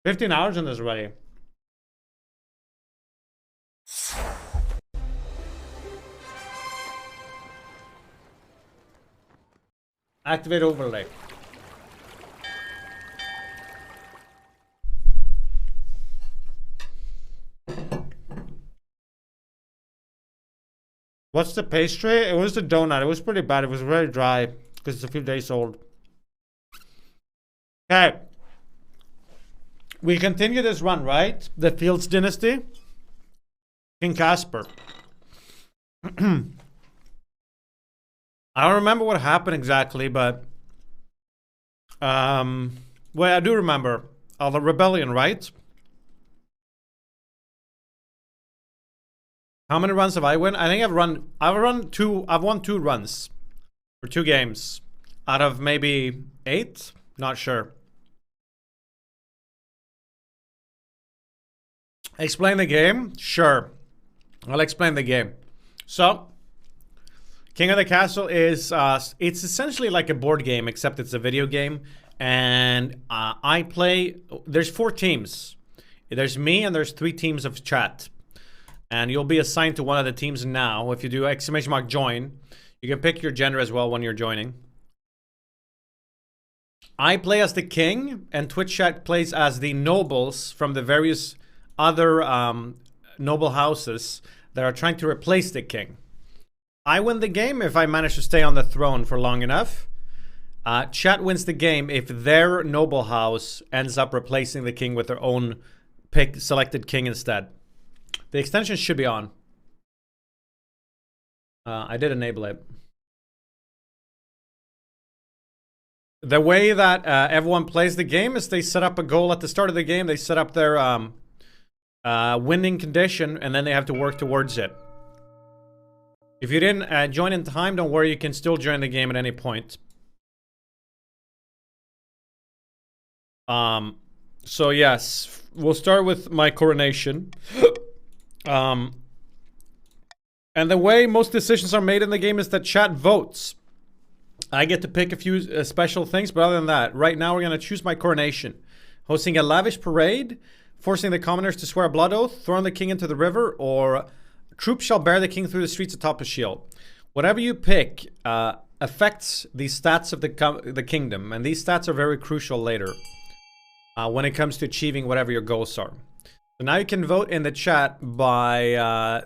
15 hours in this already. Activate overlay. What's the pastry? It was the donut. It was pretty bad. It was very dry because it's a few days old. Okay. We continue this run, right? The Fields Dynasty. King Casper. I don't remember what happened exactly, but well, I do remember the rebellion, right? How many runs have I won? I think I've won 2 runs for 2 games out of maybe 8. Not sure. Explain the game? Sure. I'll explain the game. So, King of the Castle is, it's essentially like a board game, except it's a video game. And I play, there's 4 teams. There's me and there's 3 teams of chat. And you'll be assigned to one of the teams now. If you do ! Join, you can pick your gender as well when you're joining. I play as the king, and Twitch chat plays as the nobles from the various other noble houses that are trying to replace the king. I win the game if I manage to stay on the throne for long enough. Chat wins the game if their noble house ends up replacing the king with their own selected king instead. The extension should be on. I did enable it. The way that everyone plays the game is they set up a goal at the start of the game. They set up their winning condition, and then they have to work towards it. If you didn't join in time, don't worry. You can still join the game at any point. So yes, we'll start with my coronation. And the way most decisions are made in the game is that chat votes. I get to pick a few special things, but other than that, right now we're going to choose my coronation. Hosting a lavish parade, forcing the commoners to swear a blood oath, throwing the king into the river, or troops shall bear the king through the streets atop a shield. Whatever you pick affects the stats of the kingdom, and these stats are very crucial later when it comes to achieving whatever your goals are. So now you can vote in the chat by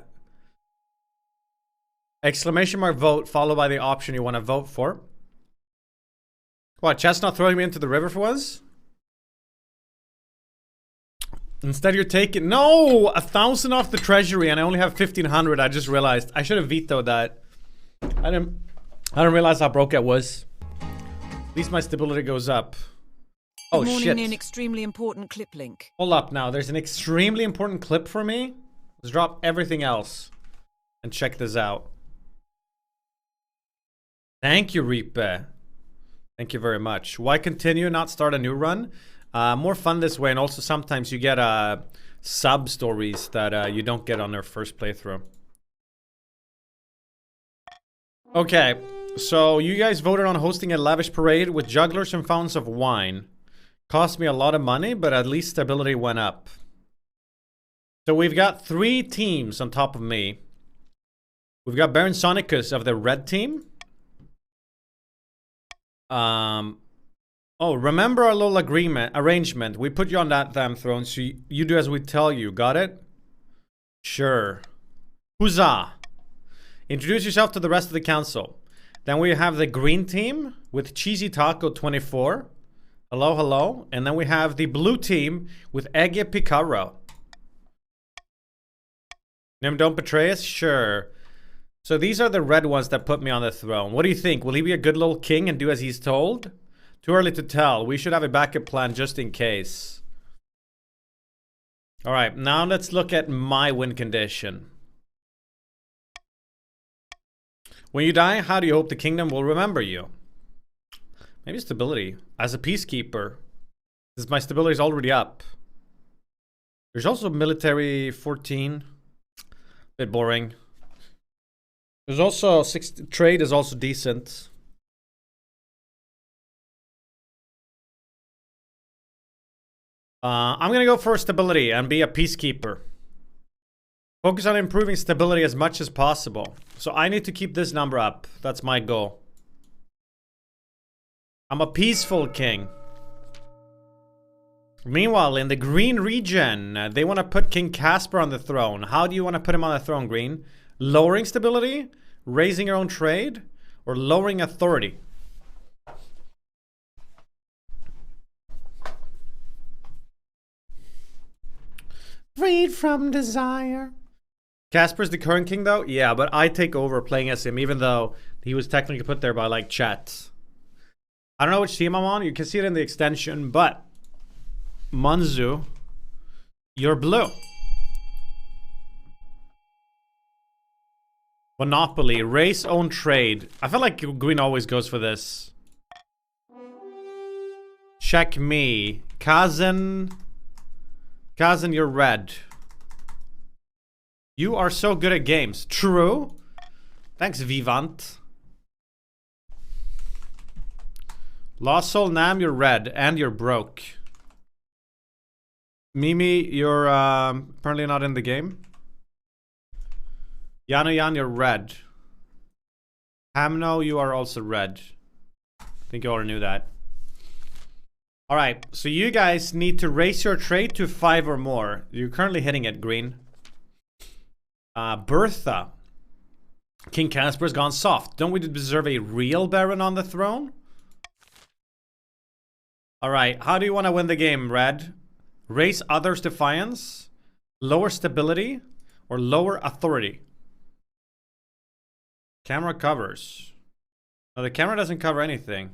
!vote followed by the option you want to vote for. What, chat's not throwing me into the river for once? Instead you're taking, no, 1,000 off the treasury and I only have 1,500. I just realized I should have vetoed that. I didn't realize how broke it was. At least my stability goes up. Oh shit. An extremely important clip link. Hold up now. There's an extremely important clip for me. Let's drop everything else and check this out. Thank you, Reaper. Thank you very much. Why continue, not start a new run? More fun this way, and also sometimes you get sub stories that you don't get on their first playthrough. Okay, so you guys voted on hosting a lavish parade with jugglers and fountains of wine. Cost me a lot of money, but at least stability went up. So we've got 3 teams on top of me. We've got Baron Sonicus of the red team. Oh, remember our little arrangement. We put you on that damn throne, so you do as we tell you. Got it? Sure. Huzzah! Introduce yourself to the rest of the council. Then we have the green team with Cheesy Taco 24. Hello, hello. And then we have the blue team with Egge Picaro. Nymn, don't betray us? Sure. So these are the red ones that put me on the throne. What do you think? Will he be a good little king and do as he's told? Too early to tell. We should have a backup plan just in case. Alright, now let's look at my win condition. When you die, how do you hope the kingdom will remember you? Maybe stability. As a peacekeeper. Because my stability is already up. There's also military 14. Bit boring. There's also trade is also decent. I'm gonna go for stability and be a peacekeeper. Focus on improving stability as much as possible. So I need to keep this number up. That's my goal. I'm a peaceful king. Meanwhile, in the green region, they want to put King Casper on the throne. How do you want to put him on the throne, green? Lowering stability? Raising your own trade? Or lowering authority? Freed from desire. Casper's the current king though? Yeah, but I take over playing as him, even though he was technically put there by like chat. I don't know which team I'm on. You can see it in the extension, but Manzu, you're blue. Monopoly, race own trade. I feel like green always goes for this. Check me. Kazan, you're red. You are so good at games. True. Thanks, Vivant. Lost Soul Nam, you're red. And you're broke. Mimi, you're apparently not in the game. Yan, you're red. Hamno, you are also red. I think you already knew that. Alright, so you guys need to raise your trade to 5 or more. You're currently hitting it, green. Bertha. King Casper's gone soft. Don't we deserve a real Baron on the throne? Alright, how do you want to win the game, red? Raise others' defiance? Lower stability? Or lower authority? Camera covers. No, the camera doesn't cover anything.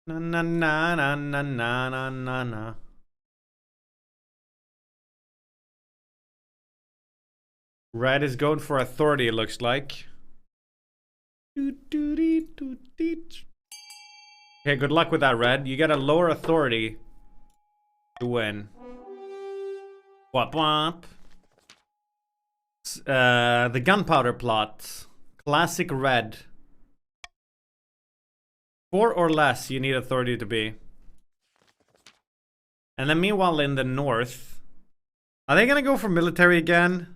Na na na na na na na na na. Red is going for authority, it looks like. Okay, good luck with that, red. You get a lower authority to win. Wop wop. The gunpowder plot. Classic red. 4 or less you need authority to be. And then meanwhile in the north, are they gonna go for military again?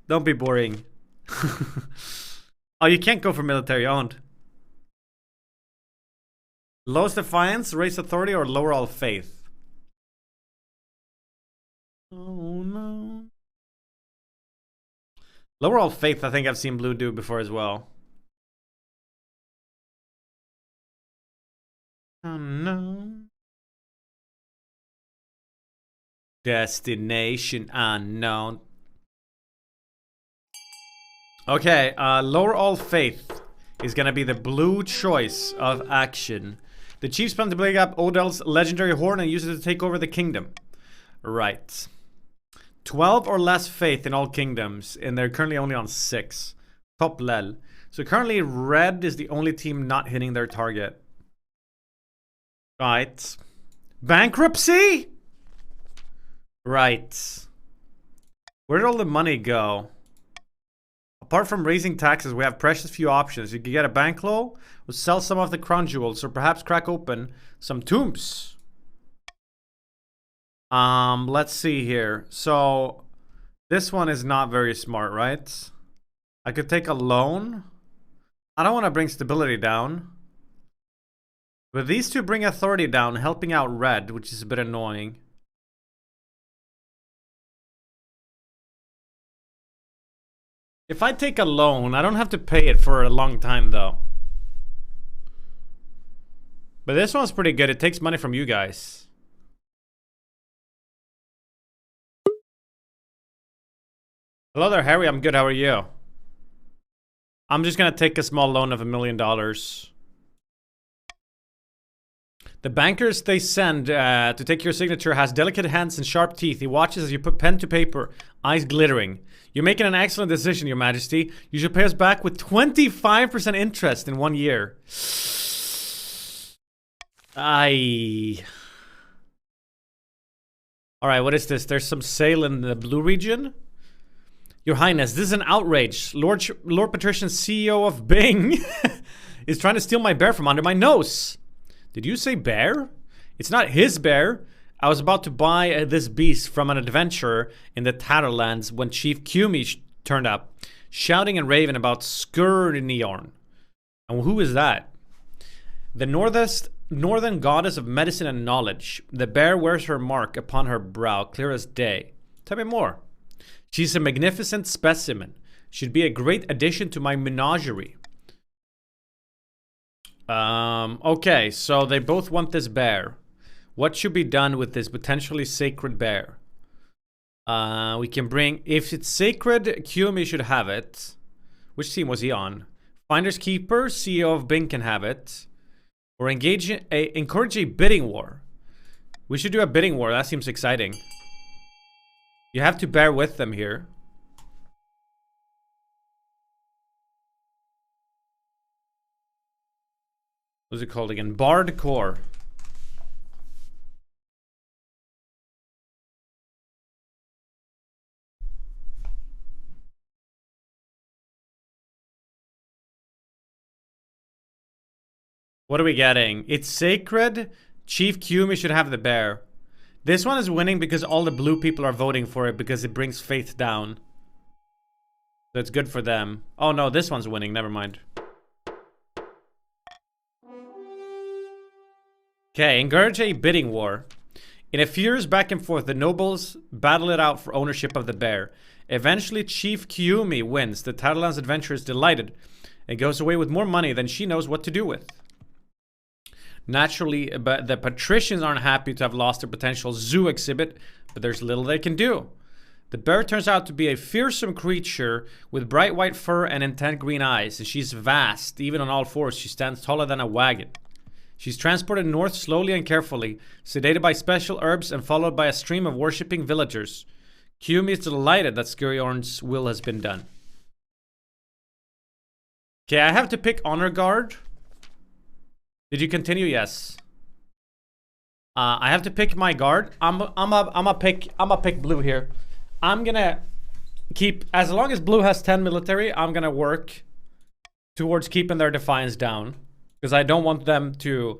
Don't be boring. Oh, you can't go for military owned. Lowest defiance, raise authority, or lower all faith? Oh no. Lower all faith, I think I've seen blue do before as well. Oh no. Destination unknown. Okay, lower all faith is gonna be the blue choice of action. The Chiefs plan to break up Odell's legendary horn and use it to take over the kingdom. Right. 12 or less faith in all kingdoms, and they're currently only on 6. Top lel. So currently red is the only team not hitting their target. Right. Bankruptcy? Right. Where did all the money go? Apart from raising taxes, we have precious few options. You can get a bank loan, or sell some of the crown jewels, or perhaps crack open some tombs. Let's see here. So, this one is not very smart, right? I could take a loan. I don't want to bring stability down. But these two bring authority down, helping out red, which is a bit annoying. If I take a loan, I don't have to pay it for a long time, though. But this one's pretty good. It takes money from you guys. Hello there, Harry. I'm good. How are you? I'm just gonna take a small loan of $1 million. The bankers they send to take your signature has delicate hands and sharp teeth. He watches as you put pen to paper, eyes glittering. You're making an excellent decision, Your Majesty. You should pay us back with 25% interest in 1 year. Aye. Alright, what is this? There's some sale in the blue region? Your Highness, this is an outrage. Lord Patrician, CEO of Bing, is trying to steal my bear from under my nose. Did you say bear? It's not his bear. I was about to buy this beast from an adventurer in the Tatterlands when Chief Kumi turned up, shouting and raving about Skirniorn. And who is that? The northern goddess of medicine and knowledge. The bear wears her mark upon her brow, clear as day. Tell me more. She's a magnificent specimen. Should be a great addition to my menagerie. Okay, so they both want this bear. What should be done with this potentially sacred bear? We can bring... If it's sacred, Kumi should have it. Which team was he on? Finders Keeper, CEO of Bing can have it. Or encourage a bidding war. We should do a bidding war. That seems exciting. You have to bear with them here. What's it called again? Bard Core. What are we getting? It's sacred. Chief Kumi should have the bear. This one is winning because all the blue people are voting for it because it brings faith down. So it's good for them. Oh no, this one's winning. Never mind. Okay, encourage a bidding war. In a fierce back and forth, the nobles battle it out for ownership of the bear. Eventually, Chief Kumi wins. The Tatterlands adventurer is delighted and goes away with more money than she knows what to do with. Naturally, but the patricians aren't happy to have lost their potential zoo exhibit, but there's little they can do. The bear turns out to be a fearsome creature with bright white fur and intent green eyes, and she's vast. Even on all fours, she stands taller than a wagon. She's transported north slowly and carefully, sedated by special herbs and followed by a stream of worshipping villagers. Kumi is delighted that Skirniorn's will has been done. Okay, I have to pick Honor Guard. Did you continue? Yes. I have to pick my guard. I'm a pick blue here. I'm gonna keep, as long as blue has 10 military, I'm gonna work towards keeping their defiance down because I don't want them to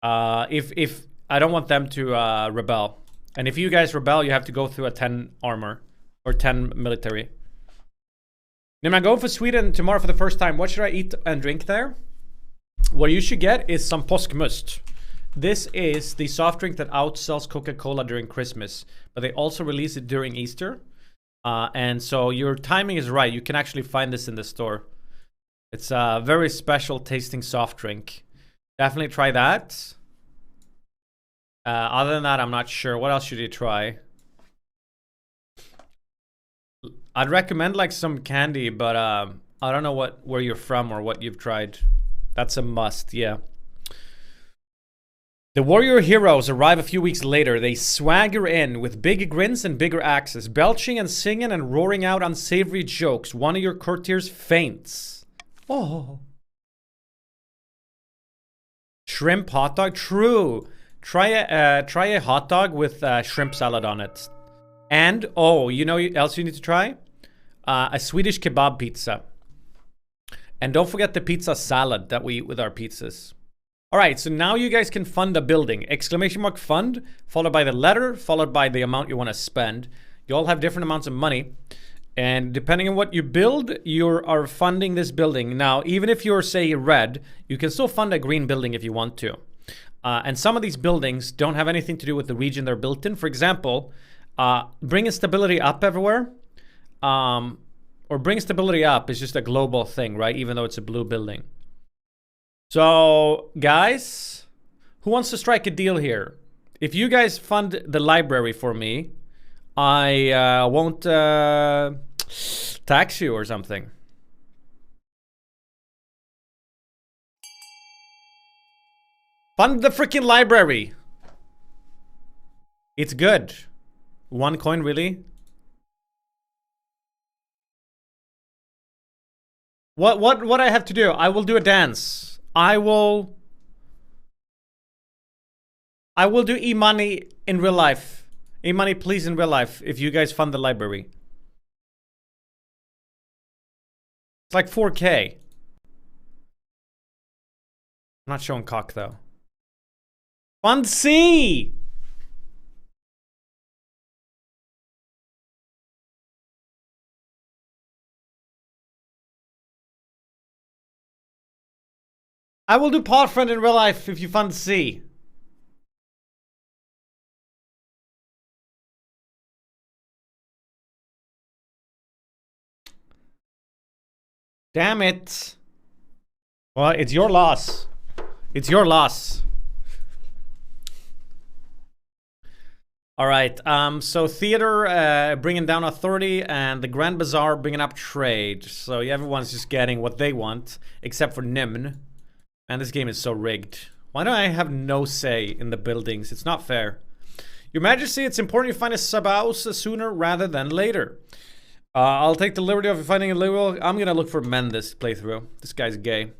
if I don't want them to rebel. And if you guys rebel, you have to go through a 10 armor or 10 military. Nymn, I'm going for Sweden tomorrow for the first time. What should I eat and drink there? What you should get is some påskmust. This is the soft drink that outsells Coca-Cola during Christmas, but they also release it during Easter. And so your timing is right. You can actually find this in the store. It's a very special tasting soft drink. Definitely try that. Other than that, I'm not sure. What else should you try? I'd recommend like some candy, but I don't know where you're from or what you've tried. That's a must, yeah. The warrior heroes arrive a few weeks later. They swagger in with big grins and bigger axes, belching and singing and roaring out unsavory jokes. One of your courtiers faints. Oh. Shrimp hot dog? True. Try a hot dog with shrimp salad on it. And, oh, you know what else you need to try? A Swedish kebab pizza. And don't forget the pizza salad that we eat with our pizzas. All right, so now you guys can fund a building. Exclamation mark fund, followed by the letter, followed by the amount you want to spend. You all have different amounts of money. And depending on what you build, you are funding this building. Now, even if you're, say, red, you can still fund a green building if you want to. And some of these buildings don't have anything to do with the region they're built in. For example, bringing stability up everywhere. Or bring stability up is just a global thing, right? Even though it's a blue building. So, guys, who wants to strike a deal here? If you guys fund the library for me, I won't tax you or something. Fund the freaking library. It's good. 1 coin, really? What I have to do? I will do a dance. I will do e-money in real life. E-money, please, in real life, if you guys fund the library. It's like 4K. I'm not showing cock, though. Fund C! I will do pod friend in real life if you fund C. Damn it. Well, it's your loss. It's your loss. All right. So theater bringing down authority, and the Grand Bazaar bringing up trade. So everyone's just getting what they want, except for Nymn. Man, this game is so rigged. Why do I have no say in the buildings? It's not fair. Your Majesty, it's important you find a sub-house sooner rather than later. I'll take the liberty of finding a liberal. I'm gonna look for men this playthrough. This guy's gay.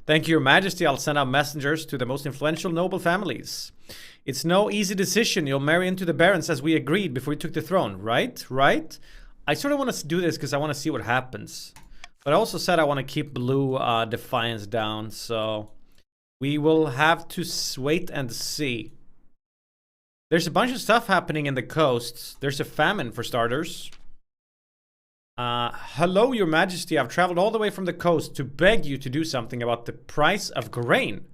Thank you, Your Majesty. I'll send out messengers to the most influential noble families. It's no easy decision. You'll marry into the barons as we agreed before you took the throne, right? Right? I sort of want to do this because I want to see what happens. But I also said I want to keep blue defiance down, so we will have to wait and see. There's a bunch of stuff happening in the coasts. There's a famine for starters. Hello, Your Majesty. I've traveled all the way from the coast to beg you to do something about the price of grain.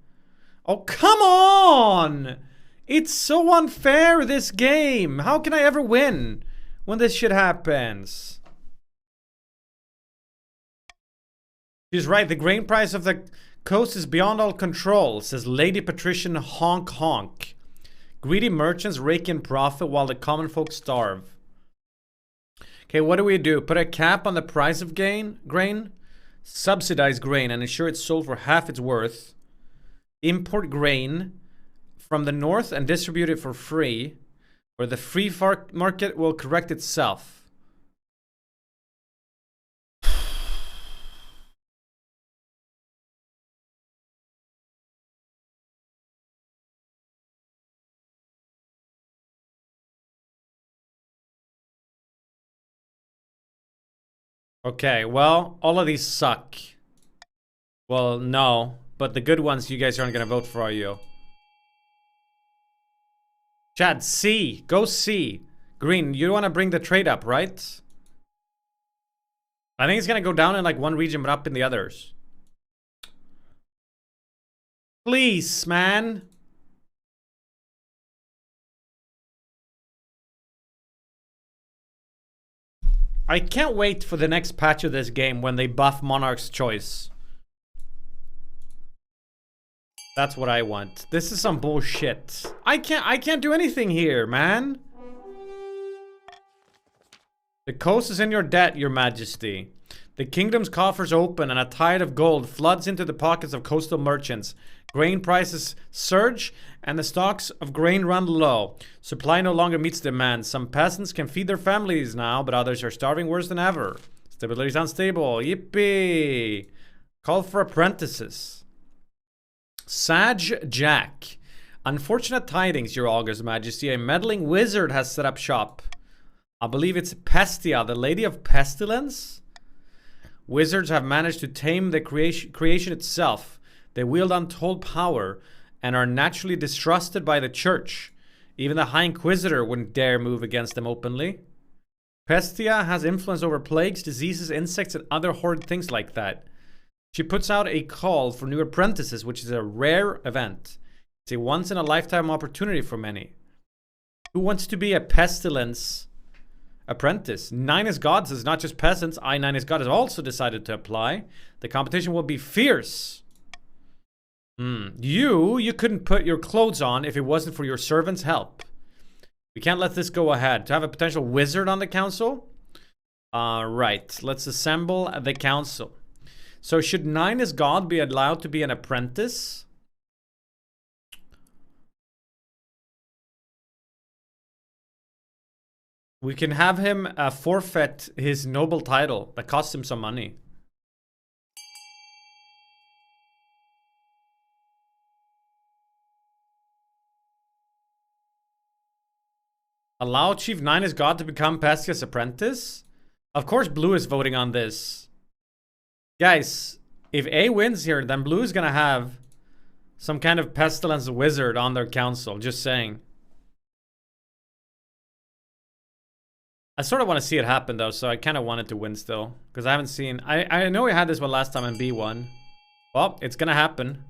Oh, come on! It's so unfair, this game. How can I ever win when this shit happens? She's right. The grain price of the coast is beyond all control, says Lady Patrician Honk Honk. Greedy merchants rake in profit while the common folk starve. Okay, what do? Put a cap on the price of grain? Subsidize grain and ensure it's sold for half its worth. Import grain from the north and distribute it for free, or the free market will correct itself. Okay, well, all of these suck. Well, no, but the good ones you guys aren't gonna vote for, are you? Chad, C. Go C. Green, you want to bring the trade up, right? I think it's gonna go down in like one region, but up in the others. Please, man. I can't wait for the next patch of this game when they buff Monarch's Choice. That's what I want. This is some bullshit. I can't do anything here, man. The coast is in your debt, Your Majesty. The kingdom's coffers open and a tide of gold floods into the pockets of coastal merchants. Grain prices surge and the stocks of grain run low. Supply no longer meets demand. Some peasants can feed their families now, but others are starving worse than ever. Stability is unstable. Yippee! Call for apprentices. Sag Jack. Unfortunate tidings, Your August Majesty. A meddling wizard has set up shop. I believe it's Pestia, the Lady of Pestilence? Wizards have managed to tame the creation itself. They wield untold power and are naturally distrusted by the church. Even the High Inquisitor wouldn't dare move against them openly. Pestia has influence over plagues, diseases, insects, and other horrid things like that. She puts out a call for new apprentices, which is a rare event. It's a once-in-a-lifetime opportunity for many. Who wants to be a pestilence apprentice? Nine is Gods is not just peasants. Nine is God has also decided to apply. The competition will be fierce. You couldn't put your clothes on if it wasn't for your servant's help. We can't let this go ahead. To have a potential wizard on the council? Right. Let's assemble the council. So should Nine is God be allowed to be an apprentice? We can have him forfeit his noble title. That costs him some money. Allow Chief Nine is God to become Pestia's apprentice? Of course Blue is voting on this. Guys, if A wins here, then Blue is gonna have some kind of pestilence wizard on their council. Just saying. I sort of want to see it happen though, so I kind of want it to win still. Because I haven't seen... I know we had this one last time and B won. Well, it's gonna happen.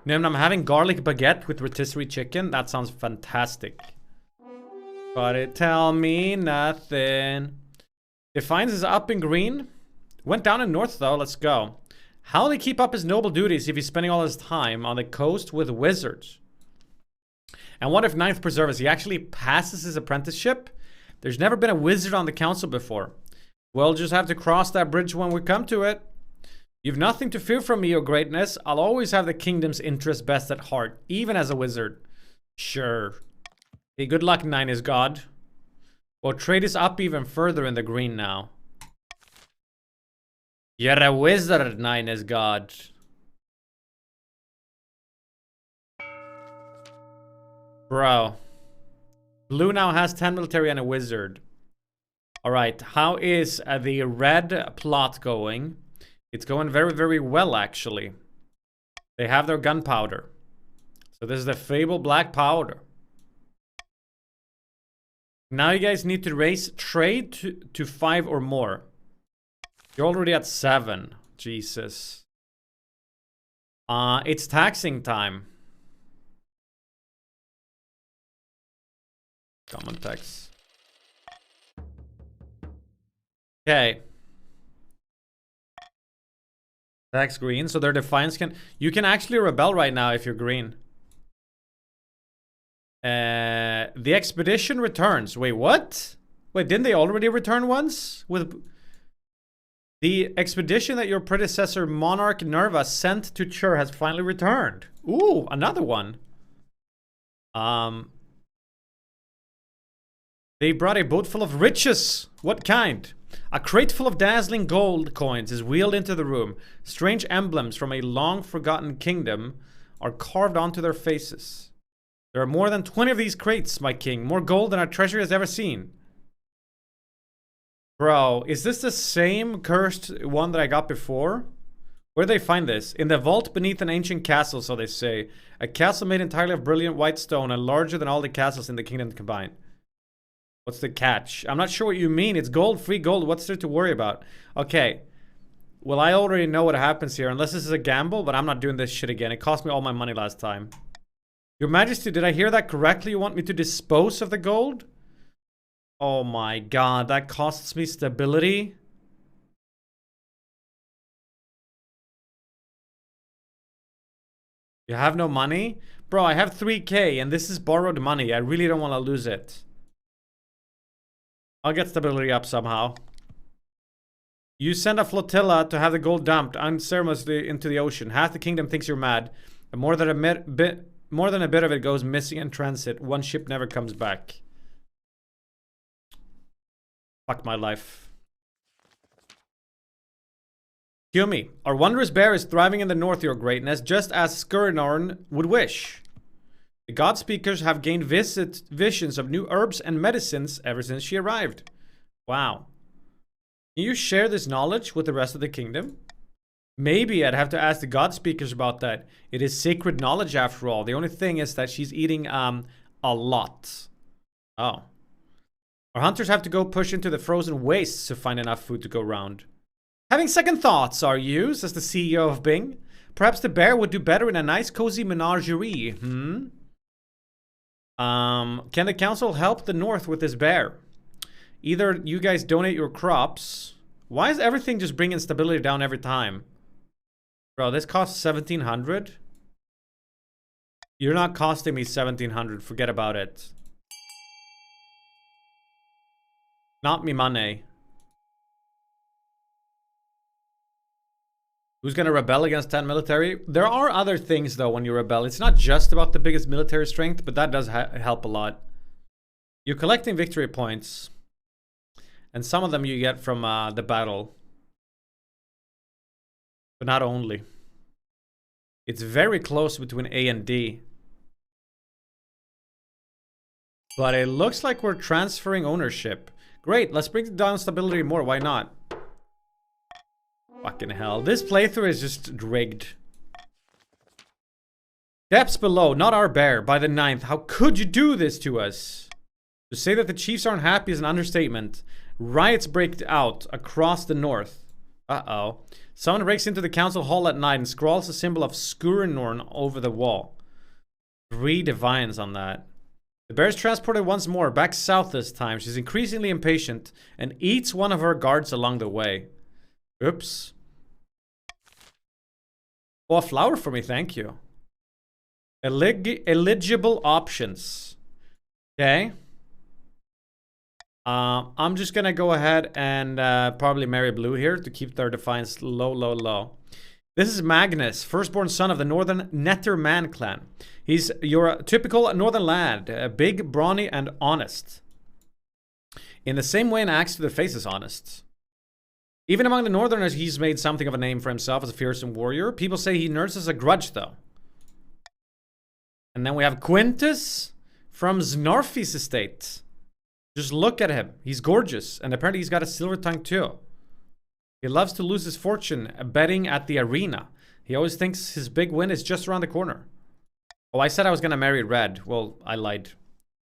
Nymn, I'm having garlic baguette with rotisserie chicken. That sounds fantastic. But it tell me nothing. Defiance is up in green. Went down in north though. Let's go. How will he keep up his noble duties if he's spending all his time on the coast with wizards? And what if Ninth preserves? He actually passes his apprenticeship? There's never been a wizard on the council before. We'll just have to cross that bridge when we come to it. You've nothing to fear from me, your greatness. I'll always have the kingdom's interest best at heart, even as a wizard. Sure. Hey, good luck, Nine is God. Well, trade is up even further in the green now. You're a wizard, Nine is God. Bro. Blue now has 10 military and a wizard. Alright, how is the red plot going? It's going very, very well, actually. They have their gunpowder. So this is the Fable Black Powder. Now you guys need to raise trade to 5 or more. You're already at 7. Jesus. It's taxing time. Common tax. Okay. Tax green, so their defiance can... You can actually rebel right now if you're green. The expedition returns. Wait, what? Wait, didn't they already return once? With the expedition that your predecessor Monarch Nerva sent to Chur has finally returned. Ooh, another one. They brought a boat full of riches. What kind? A crate full of dazzling gold coins is wheeled into the room. Strange emblems from a long-forgotten kingdom are carved onto their faces. There are more than 20 of these crates, my king. More gold than our treasury has ever seen. Bro, is this the same cursed one that I got before? Where do they find this? In the vault beneath an ancient castle, so they say. A castle made entirely of brilliant white stone and larger than all the castles in the kingdom combined. What's the catch? I'm not sure what you mean. It's gold, free gold. What's there to worry about? Okay. Well, I already know what happens here. Unless this is a gamble, but I'm not doing this shit again. It cost me all my money last time. Your Majesty, did I hear that correctly? You want me to dispose of the gold? Oh my god, that costs me stability. You have no money? Bro, I have 3k and this is borrowed money. I really don't want to lose it. I'll get stability up somehow. You send a flotilla to have the gold dumped unceremoniously into the ocean. Half the kingdom thinks you're mad. And more than a bit of it goes missing in transit. One ship never comes back. Fuck my life. Yumi, our wondrous bear is thriving in the north, your greatness, just as Skurinorn would wish. The god speakers have gained visions of new herbs and medicines ever since she arrived. Wow. Can you share this knowledge with the rest of the kingdom? Maybe I'd have to ask the god speakers about that. It is sacred knowledge after all. The only thing is that she's eating a lot. Oh. Our hunters have to go push into the frozen wastes to find enough food to go round. Having second thoughts, are you? Says the CEO of Bing. Perhaps the bear would do better in a nice cozy menagerie. Can the council help the north with this bear? Either you guys donate your crops. Why is everything just bringing stability down every time? Bro, this costs 1,700. You're not costing me 1,700. Forget about it. Not me money. Who's gonna rebel against 10 military? There are other things though when you rebel. It's not just about the biggest military strength, but that does help a lot. You're collecting victory points. And some of them you get from the battle. But not only. It's very close between A and D. But it looks like we're transferring ownership. Great, let's bring down stability more. Why not? Fucking hell. This playthrough is just rigged. Depths below, not our bear. By the 9th. How could you do this to us? To say that the chiefs aren't happy is an understatement. Riots break out across the north. Uh-oh. Someone breaks into the council hall at night and scrawls a symbol of Skurenorn over the wall. 3 divines on that. The bear is transported once more, back south this time. She's increasingly impatient and eats one of her guards along the way. Oops. Oh, a flower for me, thank you. Eligible options. Okay. I'm just gonna go ahead and probably marry Blue here to keep their defiance low, low, low. This is Magnus, firstborn son of the Northern Netterman clan. He's your typical northern lad, big, brawny, and honest. In the same way an axe to the face is honest. Even among the northerners, he's made something of a name for himself as a fearsome warrior. People say he nurses a grudge, though. And then we have Quintus from Znarfi's estate. Just look at him. He's gorgeous. And apparently he's got a silver tongue, too. He loves to lose his fortune betting at the arena. He always thinks his big win is just around the corner. Oh, I said I was going to marry Red. Well, I lied.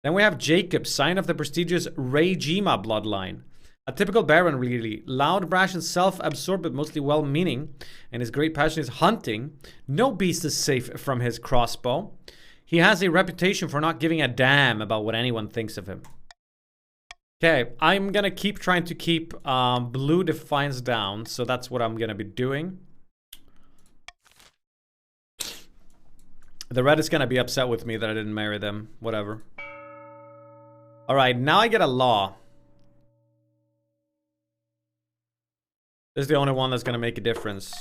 Then we have Jacob, sign of the prestigious Reijima bloodline. A typical baron, really. Loud, brash, and self-absorbed, but mostly well-meaning. And his great passion is hunting. No beast is safe from his crossbow. He has a reputation for not giving a damn about what anyone thinks of him. Okay, I'm gonna keep trying to keep Blue Defiance down, so that's what I'm gonna be doing. The Red is gonna be upset with me that I didn't marry them. Whatever. Alright, now I get a law. This is the only one that's gonna make a difference.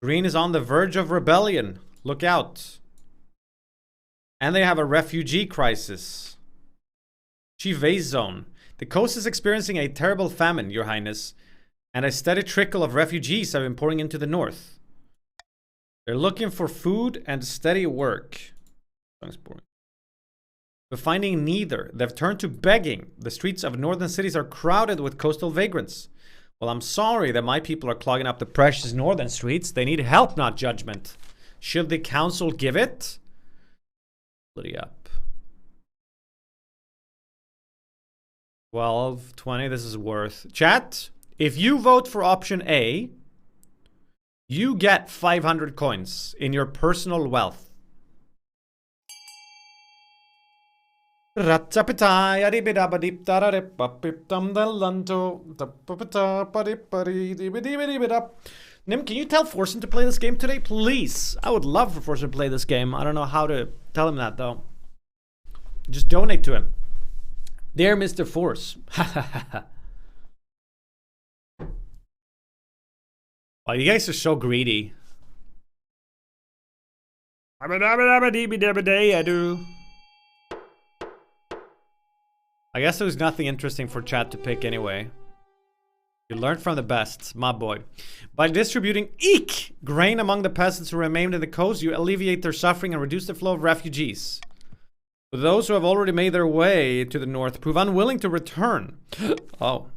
Green is on the verge of rebellion. Look out. And they have a refugee crisis. Chive zone. The coast is experiencing a terrible famine, Your Highness, and a steady trickle of refugees have been pouring into the north. They're looking for food and steady work. Sounds boring. But finding neither, they've turned to begging. The streets of northern cities are crowded with coastal vagrants. Well, I'm sorry that my people are clogging up the precious northern streets. They need help, not judgment. Should the council give it? Split up. 12, 20, this is worth. Chat, if you vote for option A, you get 500 coins in your personal wealth. Nim, can you tell FORSEN to play this game today, please? I would love for FORSEN to play this game. I don't know how to tell him that, though. Just donate to him. Dear Mr. Force. Wow, you guys are so greedy. I guess there was nothing interesting for chat to pick anyway. You learned from the best, my boy. By distributing grain among the peasants who remained in the coast, you alleviate their suffering and reduce the flow of refugees. But those who have already made their way to the north prove unwilling to return. Oh.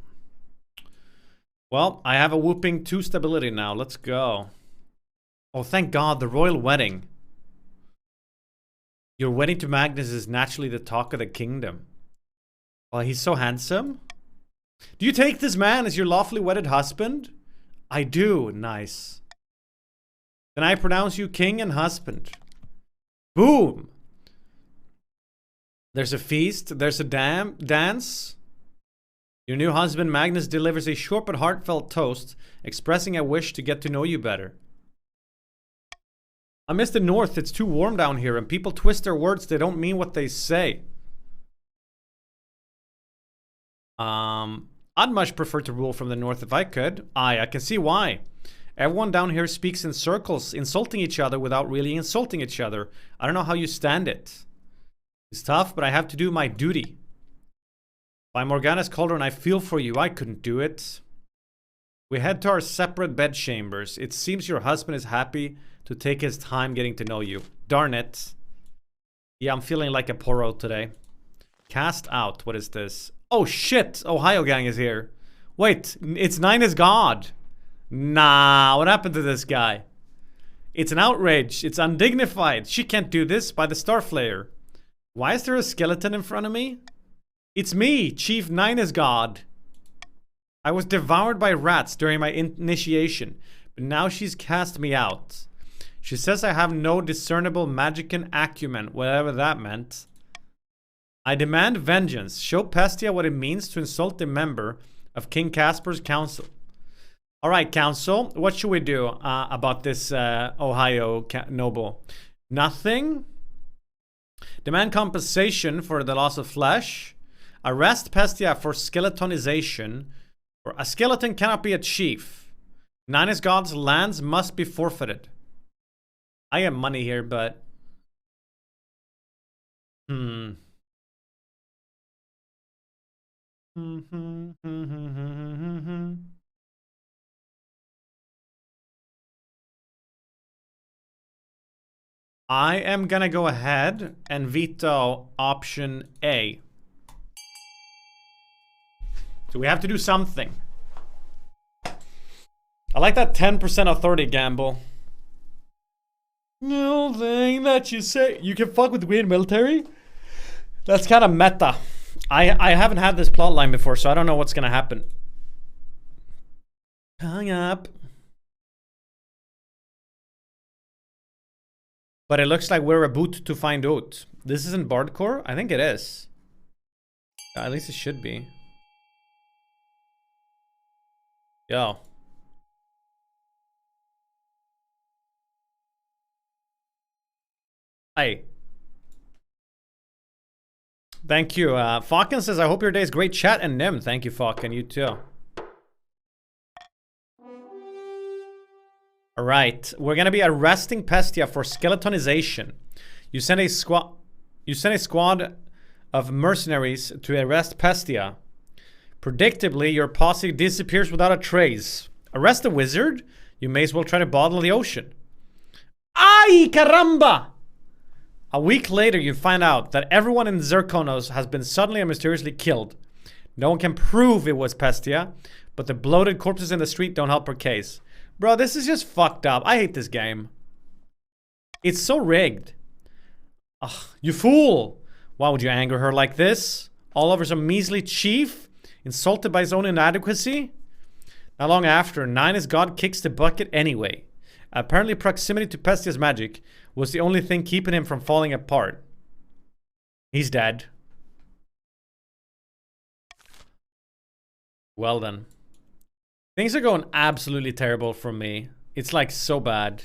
Well, I have a whooping 2 stability now. Let's go. Oh, thank God, the royal wedding. Your wedding to Magnus is naturally the talk of the kingdom. Oh, he's so handsome. Do you take this man as your lawfully wedded husband? I do. Nice. Then I pronounce you king and husband. Boom. There's a feast. There's a dance. Your new husband, Magnus, delivers a short but heartfelt toast, expressing a wish to get to know you better. I miss the north. It's too warm down here, and people twist their words. They don't mean what they say. I'd much prefer to rule from the north if I could. I can see why. Everyone down here speaks in circles, insulting each other without really insulting each other. I don't know how you stand it. It's tough, but I have to do my duty. By Morgana's cauldron, I feel for you. I couldn't do it. We head to our separate bed chambers. It seems your husband is happy to take his time getting to know you. Darn it. Yeah, I'm feeling like a poro today. Cast out. What is this? Oh shit! Ohio gang is here. Wait, it's Nine is God. Nah, what happened to this guy? It's an outrage. It's undignified. She can't do this by the Starflayer. Why is there a skeleton in front of me? It's me, Chief Nine is God. I was devoured by rats during my initiation, but now she's cast me out. She says I have no discernible magican acumen, whatever that meant. I demand vengeance. Show Pestia what it means to insult a member of King Casper's council. All right, council, what should we do about this Ohio noble? Nothing. Demand compensation for the loss of flesh. Arrest Pestia for skeletonization. Or a skeleton cannot be a chief. Nine God's lands must be forfeited. I have money here, but... I am gonna go ahead and veto option A. So we have to do something. I like that 10% authority gamble. No thing that you say. You can fuck with the Green military? That's kind of meta. I haven't had this plotline before, so I don't know what's gonna happen. Hang up. But it looks like we're about to find out. This isn't Bardcore? I think it is. At least it should be. Yo. Hey. Thank you. Falcon says, I hope your day is great chat. And Nymn, thank you, Falcon. You too. Alright. We're gonna be arresting Pestia for skeletonization. You send a squad of mercenaries to arrest Pestia. Predictably, your posse disappears without a trace. Arrest the wizard? You may as well try to bottle the ocean. Ay, caramba! A week later, you find out that everyone in Zirconos has been suddenly and mysteriously killed. No one can prove it was Pestia, but the bloated corpses in the street don't help her case. Bro, this is just fucked up. I hate this game. It's so rigged. Ugh, you fool! Why would you anger her like this? All over some measly chief? Insulted by his own inadequacy? Not long after, Nine God kicks the bucket anyway. Apparently proximity to Pestia's magic was the only thing keeping him from falling apart. He's dead. Well then. Things are going absolutely terrible for me. It's like so bad.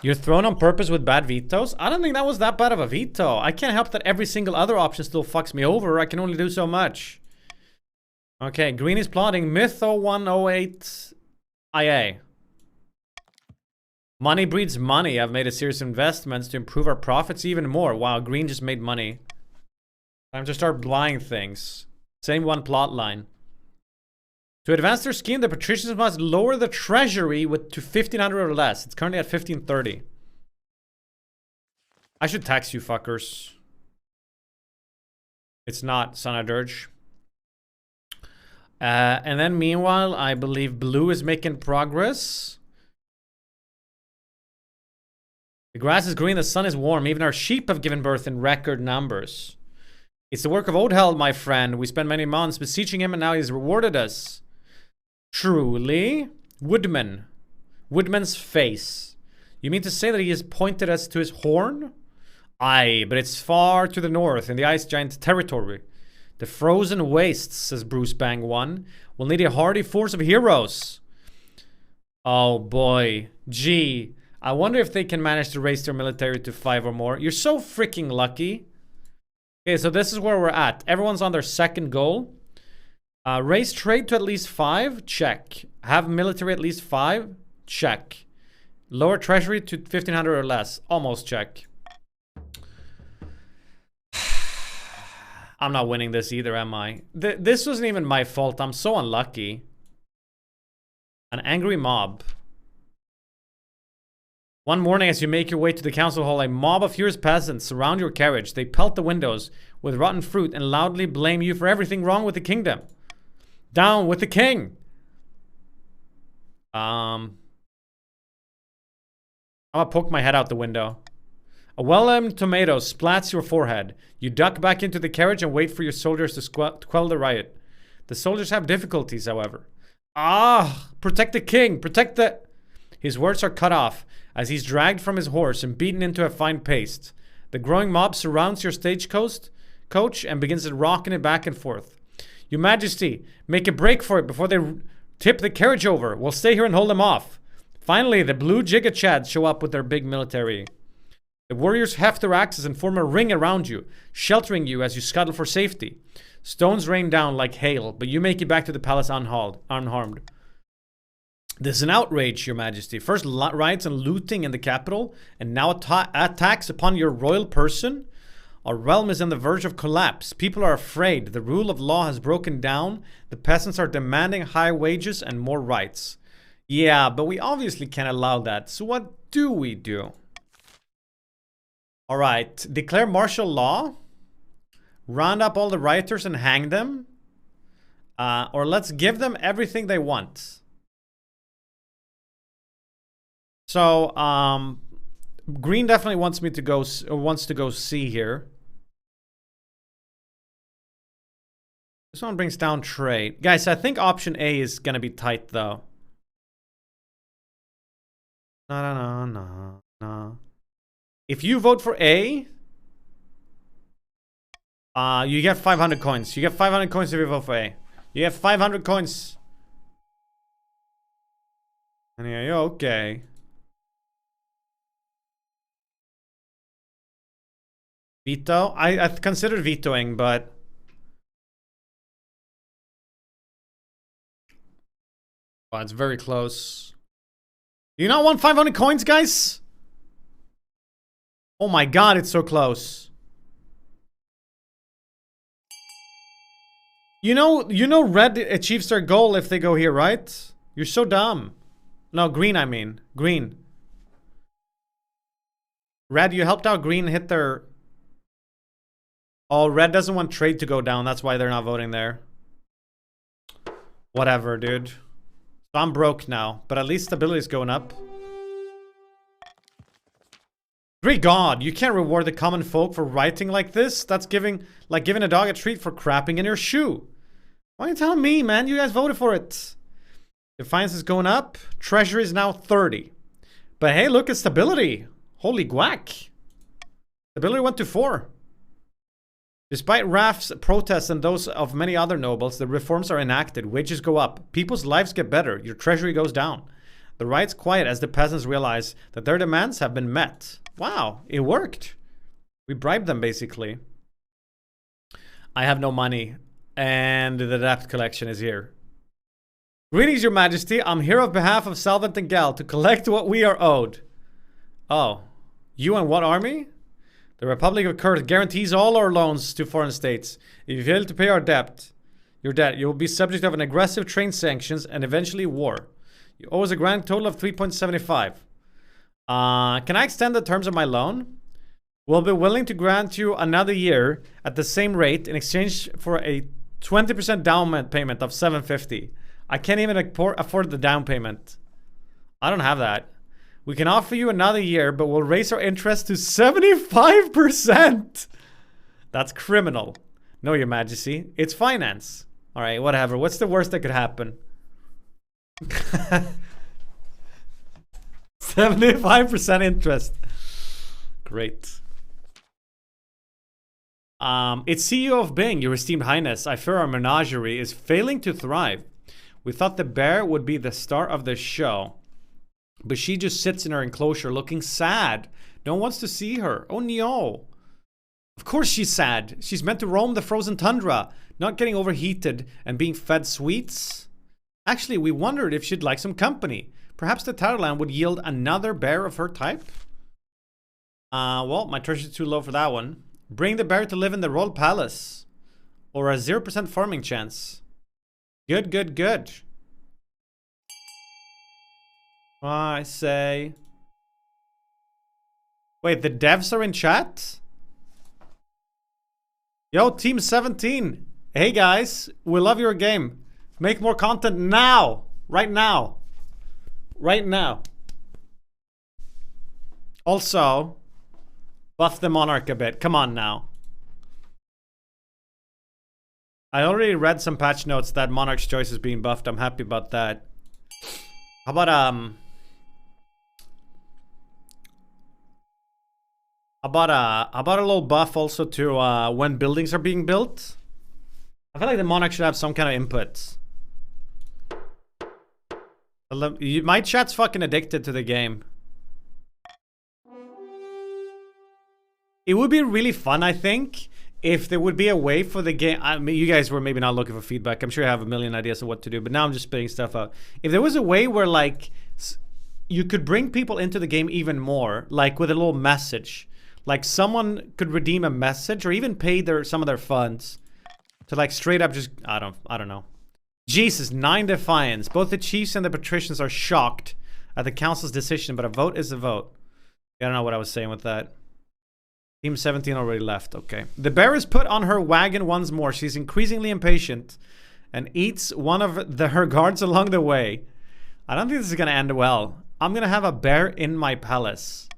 You're thrown on purpose with bad vetoes? I don't think that was that bad of a veto. I can't help that every single other option still fucks me over. I can only do so much. Okay, green is plotting Myth 0108 IA. Money breeds money. I've made a series of investments to improve our profits even more. Wow, green just made money. Time to start buying things. Same one plot line. To advance their scheme, the patricians must lower the treasury to 1,500 or less. It's currently at 1,530. I should tax you fuckers. It's not, Sana Dirge. And then meanwhile, I believe blue is making progress. The grass is green, the sun is warm. Even our sheep have given birth in record numbers. It's the work of Odhel, my friend. We spent many months beseeching him and now he's rewarded us. Truly? Woodman. Woodman's face. You mean to say that he has pointed us to his horn? Aye, but it's far to the north in the ice giant territory. The frozen wastes, says Bruce Bang 1, will need a hardy force of heroes. Oh boy. Gee. I wonder if they can manage to raise their military to 5 or more. You're so freaking lucky. Okay, so this is where we're at. Everyone's on their second goal. Raise trade to at least 5? Check. Have military at least 5? Check. Lower treasury to 1,500 or less? Almost check. I'm not winning this either, am I? This wasn't even my fault. I'm so unlucky. An angry mob. One morning as you make your way to the council hall, a mob of furious peasants surround your carriage. They pelt the windows with rotten fruit and loudly blame you for everything wrong with the kingdom. Down with the king! I'm gonna poke my head out the window. A well-aimed tomato splats your forehead. You duck back into the carriage and wait for your soldiers to quell the riot. The soldiers have difficulties, however. Ah, protect the king, protect the... His words are cut off as he's dragged from his horse and beaten into a fine paste. The growing mob surrounds your stagecoach and begins rocking it back and forth. Your Majesty, make a break for it before they tip the carriage over. We'll stay here and hold them off. Finally, the blue Gigachads show up with their big military. The warriors heft their axes and form a ring around you, sheltering you as you scuttle for safety. Stones rain down like hail, but you make it back to the palace unharmed. This is an outrage, Your Majesty. First riots and looting in the capital, and now attacks upon your royal person? Our realm is on the verge of collapse. People are afraid. The rule of law has broken down. The peasants are demanding high wages and more rights. Yeah, but we obviously can't allow that. So what do we do? Alright, declare martial law. Round up all the rioters and hang them. Or let's give them everything they want. So, green definitely wants me to go, wants to go see here. This one brings down trade. Guys, I think option A is gonna be tight though. No. If you vote for A, you get 500 coins. You get 500 coins if you vote for A. You get 500 coins. And yeah, you're okay. Veto? I considered vetoing, but... Wow, it's very close. You not want 500 coins, guys? Oh my god, it's so close. You know red achieves their goal if they go here, right? You're so dumb. No, green, I mean. Green. Red, you helped out green hit their... Oh, red doesn't want trade to go down. That's why they're not voting there. Whatever, dude. So I'm broke now, but at least stability is going up. Great God, you can't reward the common folk for writing like this. That's giving a dog a treat for crapping in your shoe. Why are you telling me, man? You guys voted for it. Defiance is going up. Treasury is now 30. But hey, look at stability. Holy guac. Stability went to 4. Despite Raf's protests and those of many other nobles, the reforms are enacted. Wages go up. People's lives get better. Your treasury goes down. The riots quiet as the peasants realize that their demands have been met. Wow, it worked. We bribed them, basically. I have no money, and the debt collection is here. Greetings, Your Majesty. I'm here on behalf of Salvant and Gal to collect what we are owed. Oh, you and what army? The Republic of Kurd guarantees all our loans to foreign states. If you fail to pay your debt, you will be subject of an aggressive trade sanctions and eventually war. You owe us a grand total of 3.75. Can I extend the terms of my loan? We'll be willing to grant you another year at the same rate in exchange for a 20% down payment of 750. I can't even afford the down payment. I don't have that. We can offer you another year, but we'll raise our interest to 75%. That's criminal. No, Your Majesty. It's finance. All right, whatever. What's the worst that could happen? 75% interest. Great. It's CEO of Bing, Your Esteemed Highness. I fear our menagerie is failing to thrive. We thought the bear would be the star of the show, but she just sits in her enclosure looking sad. No one wants to see her. Oh no. Of course she's sad. She's meant to roam the frozen tundra, not getting overheated and being fed sweets. Actually, we wondered if she'd like some company. Perhaps the Tatterland would yield another bear of her type? Well, my treasure's too low for that one. Bring the bear to live in the royal palace. Or a 0% farming chance. Good, good, good. I say... Wait, the devs are in chat? Yo, Team 17. Hey guys, we love your game. Make more content now. Right now. Right now. Also, buff the monarch a bit. Come on now. I already read some patch notes that Monarch's Choice is being buffed. I'm happy about that. How about a little buff also to when buildings are being built? I feel like the Monarch should have some kind of input. My chat's fucking addicted to the game. It would be really fun, I think, if there would be a way for the game. I mean, you guys were maybe not looking for feedback. I'm sure you have a million ideas of what to do, but now I'm just spitting stuff out. If there was a way where, like, you could bring people into the game even more, like with a little message. Like, someone could redeem a message or even pay some of their funds to, like, straight up just... I don't know. Jesus, 9 defiance. Both the chiefs and the patricians are shocked at the council's decision, but a vote is a vote. I don't know what I was saying with that. Team 17 already left. Okay. The bear is put on her wagon once more. She's increasingly impatient and eats one of her guards along the way. I don't think this is going to end well. I'm going to have a bear in my palace.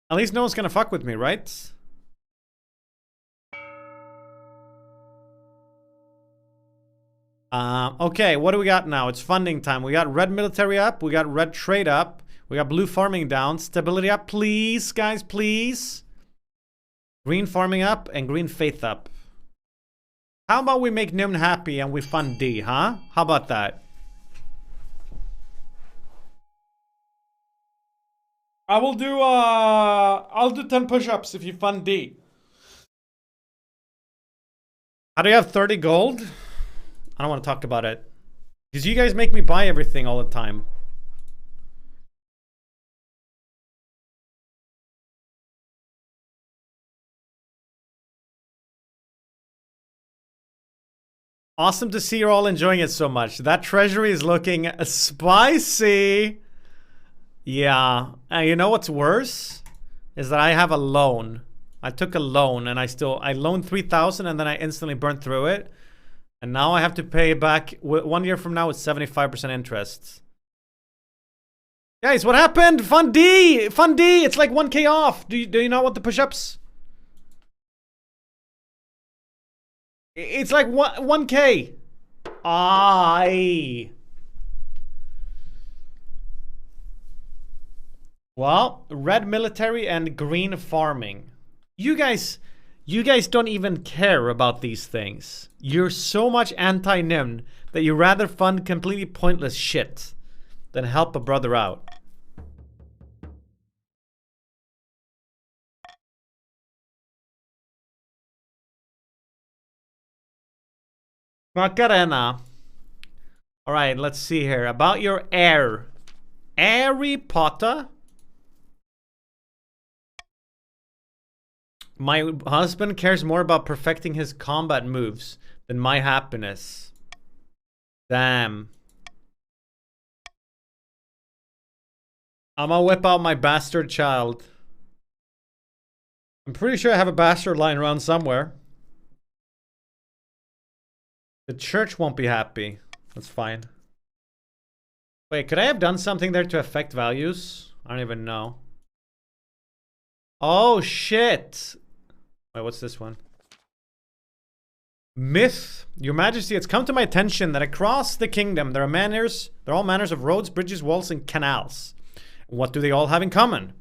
At least no one's going to fuck with me, right? Okay, what do we got now? It's funding time. We got red military up. We got red trade up. We got blue farming down. Stability up, please, guys, please. Green farming up and green faith up. How about we make Nymn happy and we fund D, huh? How about that? I'll do 10 push-ups if you fund D. How do you have 30 gold? I don't want to talk about it. Because you guys make me buy everything all the time. Awesome to see you're all enjoying it so much. That treasury is looking spicy. Yeah. And you know what's worse? Is that I have a loan. I took a loan and I loaned 3,000 and then I instantly burned through it. And now I have to pay back 1 year from now with 75% interest. Guys, what happened? Fund D! Fund D! It's like 1k off. Do you not want the push-ups? It's like 1k. Aye. Well, red military and green farming. You guys don't even care about these things. You're so much anti-Nymn that you rather fund completely pointless shit than help a brother out. Macarena. Alright, let's see here. About your heir. Harry Potter? My husband cares more about perfecting his combat moves than my happiness. Damn. I'm gonna whip out my bastard child. I'm pretty sure I have a bastard lying around somewhere. The church won't be happy. That's fine. Wait, could I have done something there to affect values? I don't even know. Oh, shit. Wait, what's this one? Myth. Your Majesty, it's come to my attention that across the kingdom there are all manners of roads, bridges, walls, and canals. What do they all have in common?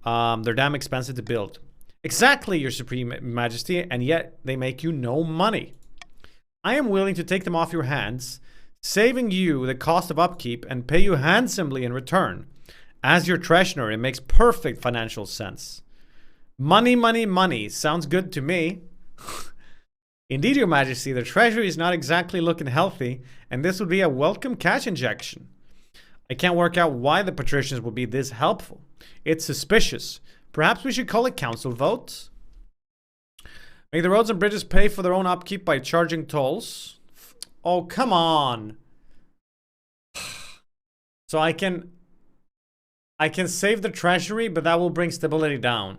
They're damn expensive to build. Exactly, Your Supreme Majesty, and yet they make you no money. I am willing to take them off your hands, saving you the cost of upkeep and pay you handsomely in return. As your treasurer, it makes perfect financial sense. Money, money, money. Sounds good to me. Indeed, Your Majesty, the treasury is not exactly looking healthy, and this would be a welcome cash injection. I can't work out why the patricians would be this helpful. It's suspicious. Perhaps we should call it council vote? Make the roads and bridges pay for their own upkeep by charging tolls. Oh, come on. So I can save the treasury, but that will bring stability down.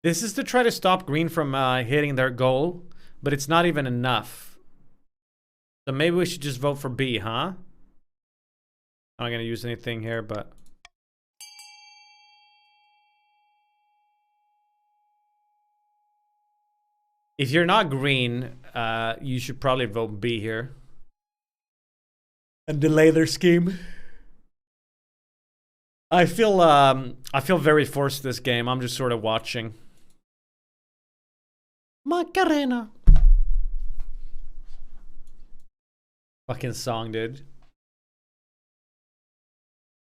This is to try to stop green from hitting their goal, but it's not even enough. So maybe we should just vote for B, huh? I'm not gonna use anything here, but... If you're not green, you should probably vote B here. And delay their scheme. I feel very forced this game. I'm just sort of watching. Macarena. Fucking song, dude.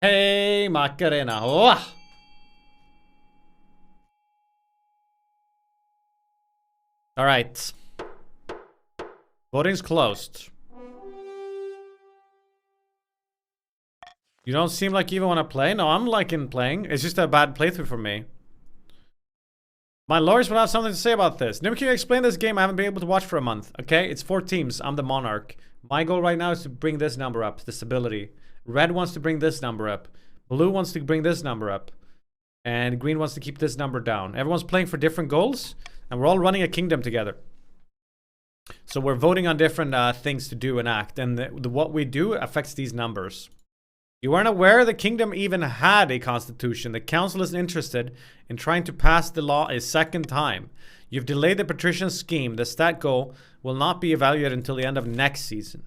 Hey, Macarena. Oh! All right. Voting's closed. You don't seem like you even want to play? No, I'm liking playing. It's just a bad playthrough for me. My lawyers will have something to say about this. Nymn, can you explain this game? I haven't been able to watch for a month. Okay, it's 4 teams. I'm the monarch. My goal right now is to bring this number up, the stability. Red wants to bring this number up. Blue wants to bring this number up. And green wants to keep this number down. Everyone's playing for different goals. And we're all running a kingdom together. So we're voting on different things to do and act. And what we do affects these numbers. You weren't aware the kingdom even had a constitution. The council isn't interested in trying to pass the law a second time. You've delayed the patrician scheme. The stat goal will not be evaluated until the end of next season.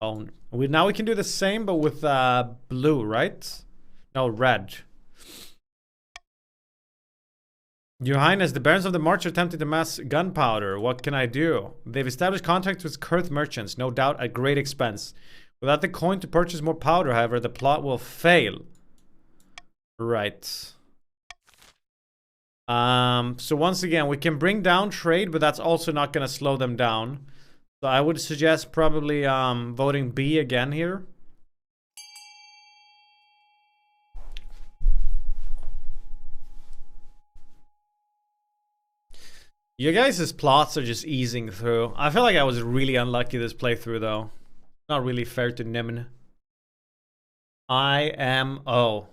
Oh, now we can do the same, but with blue, right? No, red. Your Highness, the barons of the march are attempting to mass gunpowder. What can I do? They've established contacts with Kurth merchants, no doubt at great expense. Without the coin to purchase more powder, however, the plot will fail. Right. So once again, we can bring down trade, but that's also not going to slow them down. So I would suggest probably voting B again here. You guys' plots are just easing through. I feel like I was really unlucky this playthrough, though. Not really fair to Nymn. IMO.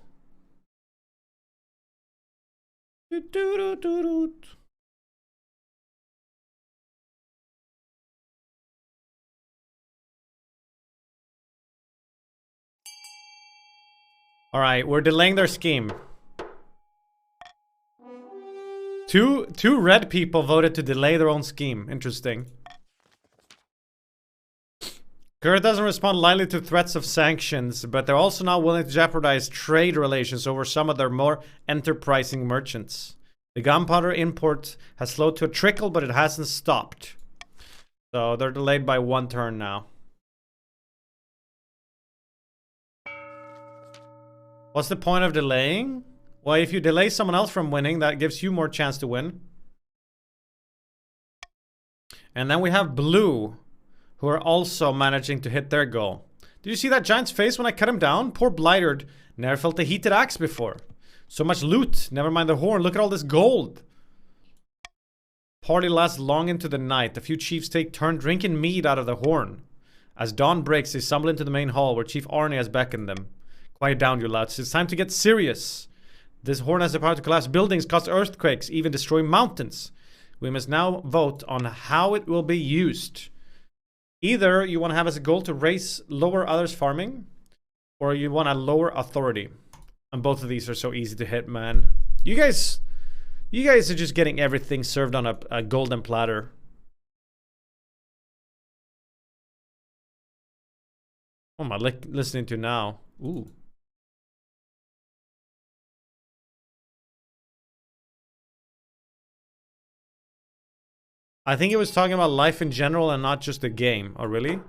All right, we're delaying their scheme. Two red people voted to delay their own scheme. Interesting. Kurth doesn't respond lightly to threats of sanctions, but they're also not willing to jeopardize trade relations over some of their more enterprising merchants. The gunpowder import has slowed to a trickle, but it hasn't stopped. So they're delayed by 1 turn now. What's the point of delaying? Well, if you delay someone else from winning, that gives you more chance to win. And then we have blue, who are also managing to hit their goal. Did you see that giant's face when I cut him down? Poor Blighted never felt a heated axe before. So much loot, never mind the horn. Look at all this gold. Party lasts long into the night. A few chiefs take turn drinking mead out of the horn. As dawn breaks, they stumble into the main hall where Chief Arne has beckoned them. Quiet down, you louts. It's time to get serious. This horn has the power to collapse buildings, cause earthquakes, even destroy mountains. We must now vote on how it will be used. Either you want to have as a goal to lower others' farming, or you want to lower authority. And both of these are so easy to hit, man. You guys are just getting everything served on a golden platter. What am I listening to now? Ooh. I think it was talking about life in general and not just the game. Oh, really?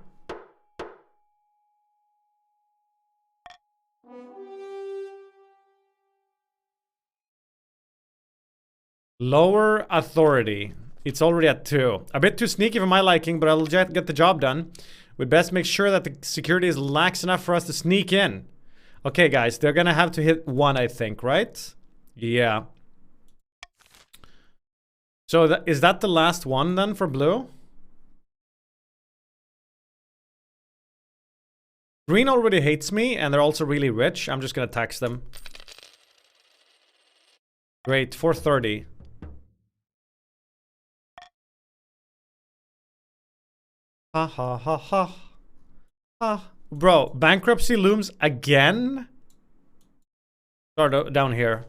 Lower authority. It's already at 2. A bit too sneaky for my liking, but I'll get the job done. We'd best make sure that the security is lax enough for us to sneak in. Okay, guys, they're gonna have to hit 1, I think, right? Yeah. So is that the last one then for blue? Green already hates me, and they're also really rich. I'm just gonna tax them. Great, 430. Ha ha ha ha. Ha. Bro, bankruptcy looms again? Start down here.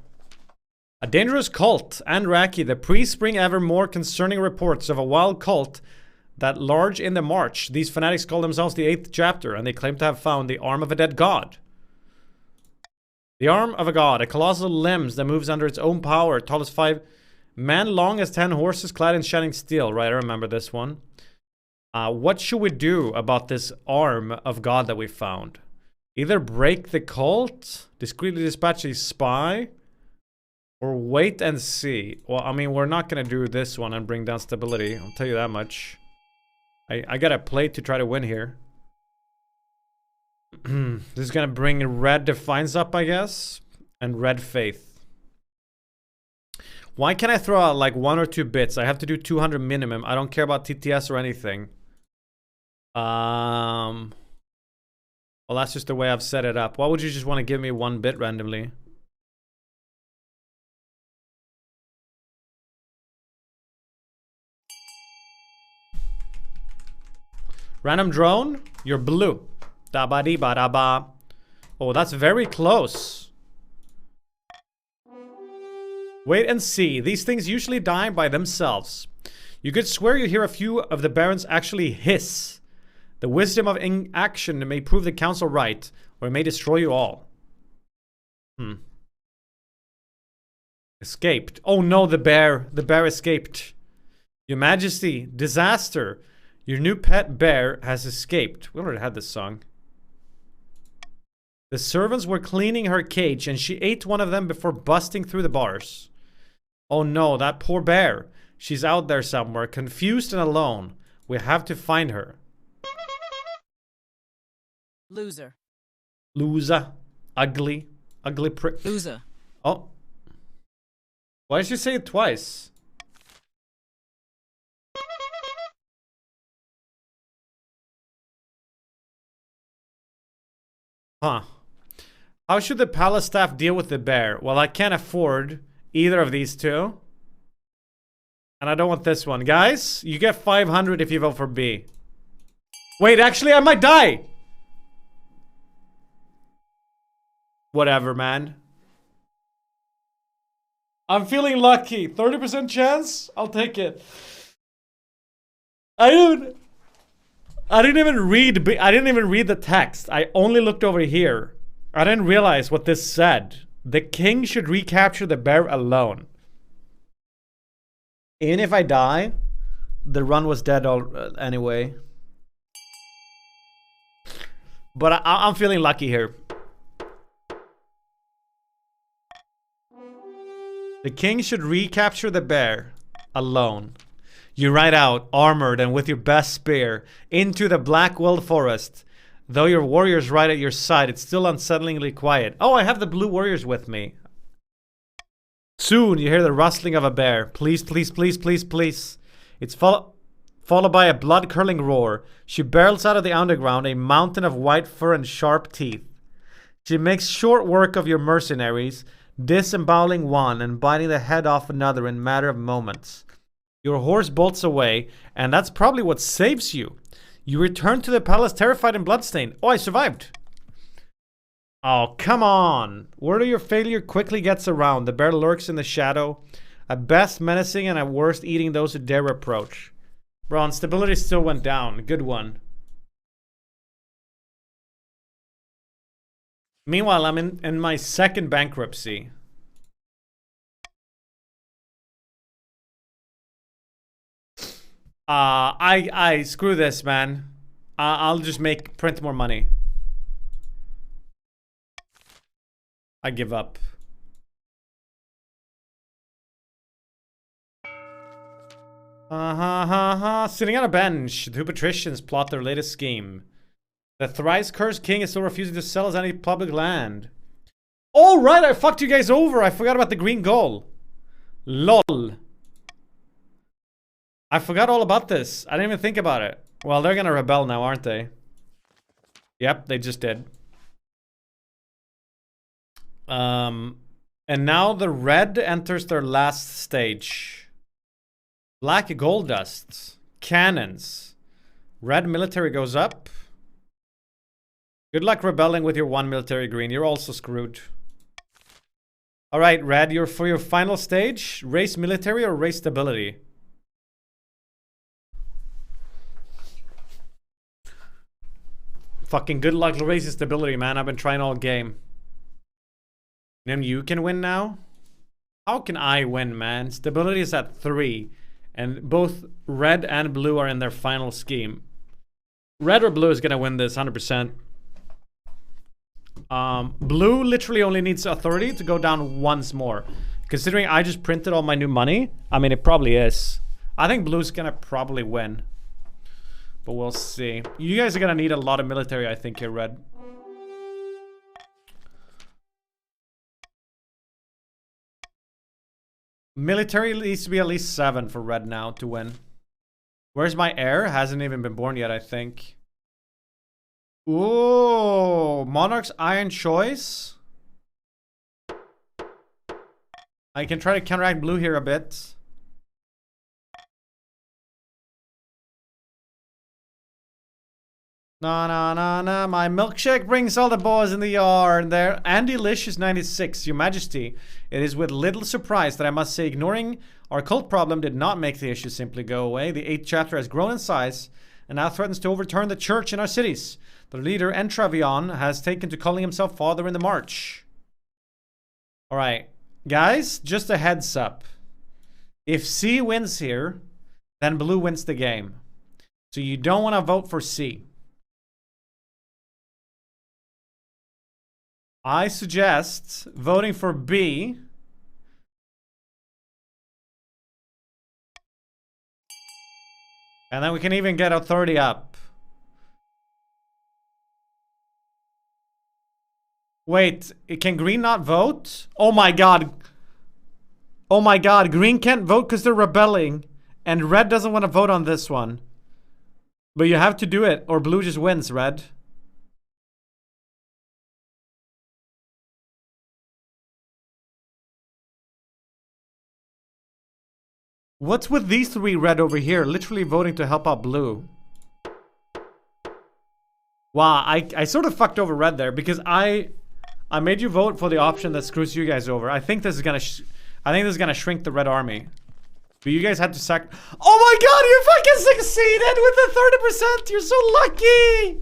A dangerous cult. Andraki, the priests bring ever more concerning reports of a wild cult that large in the march. These fanatics call themselves the 8th chapter, and they claim to have found the arm of a dead god. The arm of a god, a colossal limbs that moves under its own power, tall as 5 man, long as 10 horses, clad in shining steel. Right, I remember this one. What should we do about this arm of god that we found? Either break the cult, discreetly dispatch a spy, or wait and see. Well, I mean, we're not gonna do this one and bring down stability. I'll tell you that much. I gotta play to try to win here. This is gonna bring red Defiance up, I guess. And red Faith. Why can't I throw out like 1 or 2 bits? I have to do 200 minimum. I don't care about TTS or anything. Well, that's just the way I've set it up. Why would you just want to give me 1 bit randomly? Random drone? You're blue. Da ba dee ba da ba. Oh, that's very close. Wait and see. These things usually die by themselves. You could swear you hear a few of the barons actually hiss. The wisdom of inaction may prove the council right, or it may destroy you all. Escaped. Oh no, the bear. The bear escaped. Your Majesty, disaster. Your new pet bear has escaped. We already had this song. The servants were cleaning her cage and she ate one of them before busting through the bars. Oh no, that poor bear. She's out there somewhere, confused and alone. We have to find her. Loser. Loser. Ugly. Ugly prick. Loser. Oh. Why did you say it twice? Huh. How should the palace staff deal with the bear? Well, I can't afford either of these two. And I don't want this one. Guys, you get 500 if you vote for B. Wait, actually, I might die! Whatever, man. I'm feeling lucky. 30% chance? I'll take it. I didn't even read the text. I only looked over here. I didn't realize what this said. The king should recapture the bear alone. Even if I die, the run was dead anyway. But I'm feeling lucky here. The king should recapture the bear alone. You ride out, armored and with your best spear, into the black wild forest. Though your warriors ride at your side, it's still unsettlingly quiet. Oh, I have the blue warriors with me. Soon you hear the rustling of a bear. Please, please, please, please, please. It's followed by a blood-curdling roar. She barrels out of the underground, a mountain of white fur and sharp teeth. She makes short work of your mercenaries, disemboweling one and biting the head off another in a matter of moments. Your horse bolts away, and that's probably what saves you. You return to the palace terrified and bloodstained. Oh, I survived. Oh, come on. Word of your failure quickly gets around. The bear lurks in the shadow, at best menacing and at worst eating those who dare approach. Bro, and stability still went down. Good one. Meanwhile, I'm in my second bankruptcy. I screw this, man. I'll just print more money. I give up. Sitting on a bench, the two patricians plot their latest scheme. The thrice cursed king is still refusing to sell us any public land. Oh, right, I fucked you guys over. I forgot about the green goal. LOL. I forgot all about this. I didn't even think about it. Well, they're gonna rebel now, aren't they? Yep, they just did. And now the red enters their last stage. Black gold dust. Cannons. Red military goes up. Good luck rebelling with your one military green. You're also screwed. All right, Red, you're for your final stage. Race military or race stability? Fucking good luck race stability, man. I've been trying all game. Nymn, you can win now? How can I win, man? Stability is at 3. And both red and blue are in their final scheme. Red or blue is going to win this 100%. Blue literally only needs authority to go down once more. Considering I just printed all my new money, I mean, it probably is. I think blue's going to probably win. But we'll see. You guys are going to need a lot of military, I think, here, Red. Military needs to be at least 7 for Red now to win. Where's my heir? Hasn't even been born yet, I think. Ooh, Monarch's Iron Choice. I can try to counteract blue here a bit. Na. My milkshake brings all the boys in the yard there. Andy Licious 96, Your Majesty. It is with little surprise that I must say ignoring our cult problem did not make the issue simply go away. The 8th chapter has grown in size and now threatens to overturn the church in our cities. The leader, Entravion, has taken to calling himself Father in the March. Alright, guys, just a heads up. If C wins here, then blue wins the game. So you don't want to vote for C. I suggest voting for B. And then we can even get authority up. Wait, can green not vote? Oh my god. Oh my god, green can't vote because they're rebelling. And red doesn't want to vote on this one. But you have to do it or blue just wins, red. What's with these 3 red over here? Literally voting to help out blue. Wow, I sort of fucked over red there because I made you vote for the option that screws you guys over. I think this is gonna shrink the red army. But you guys had to sack. Oh my god, you fucking succeeded with the 30%! You're so lucky!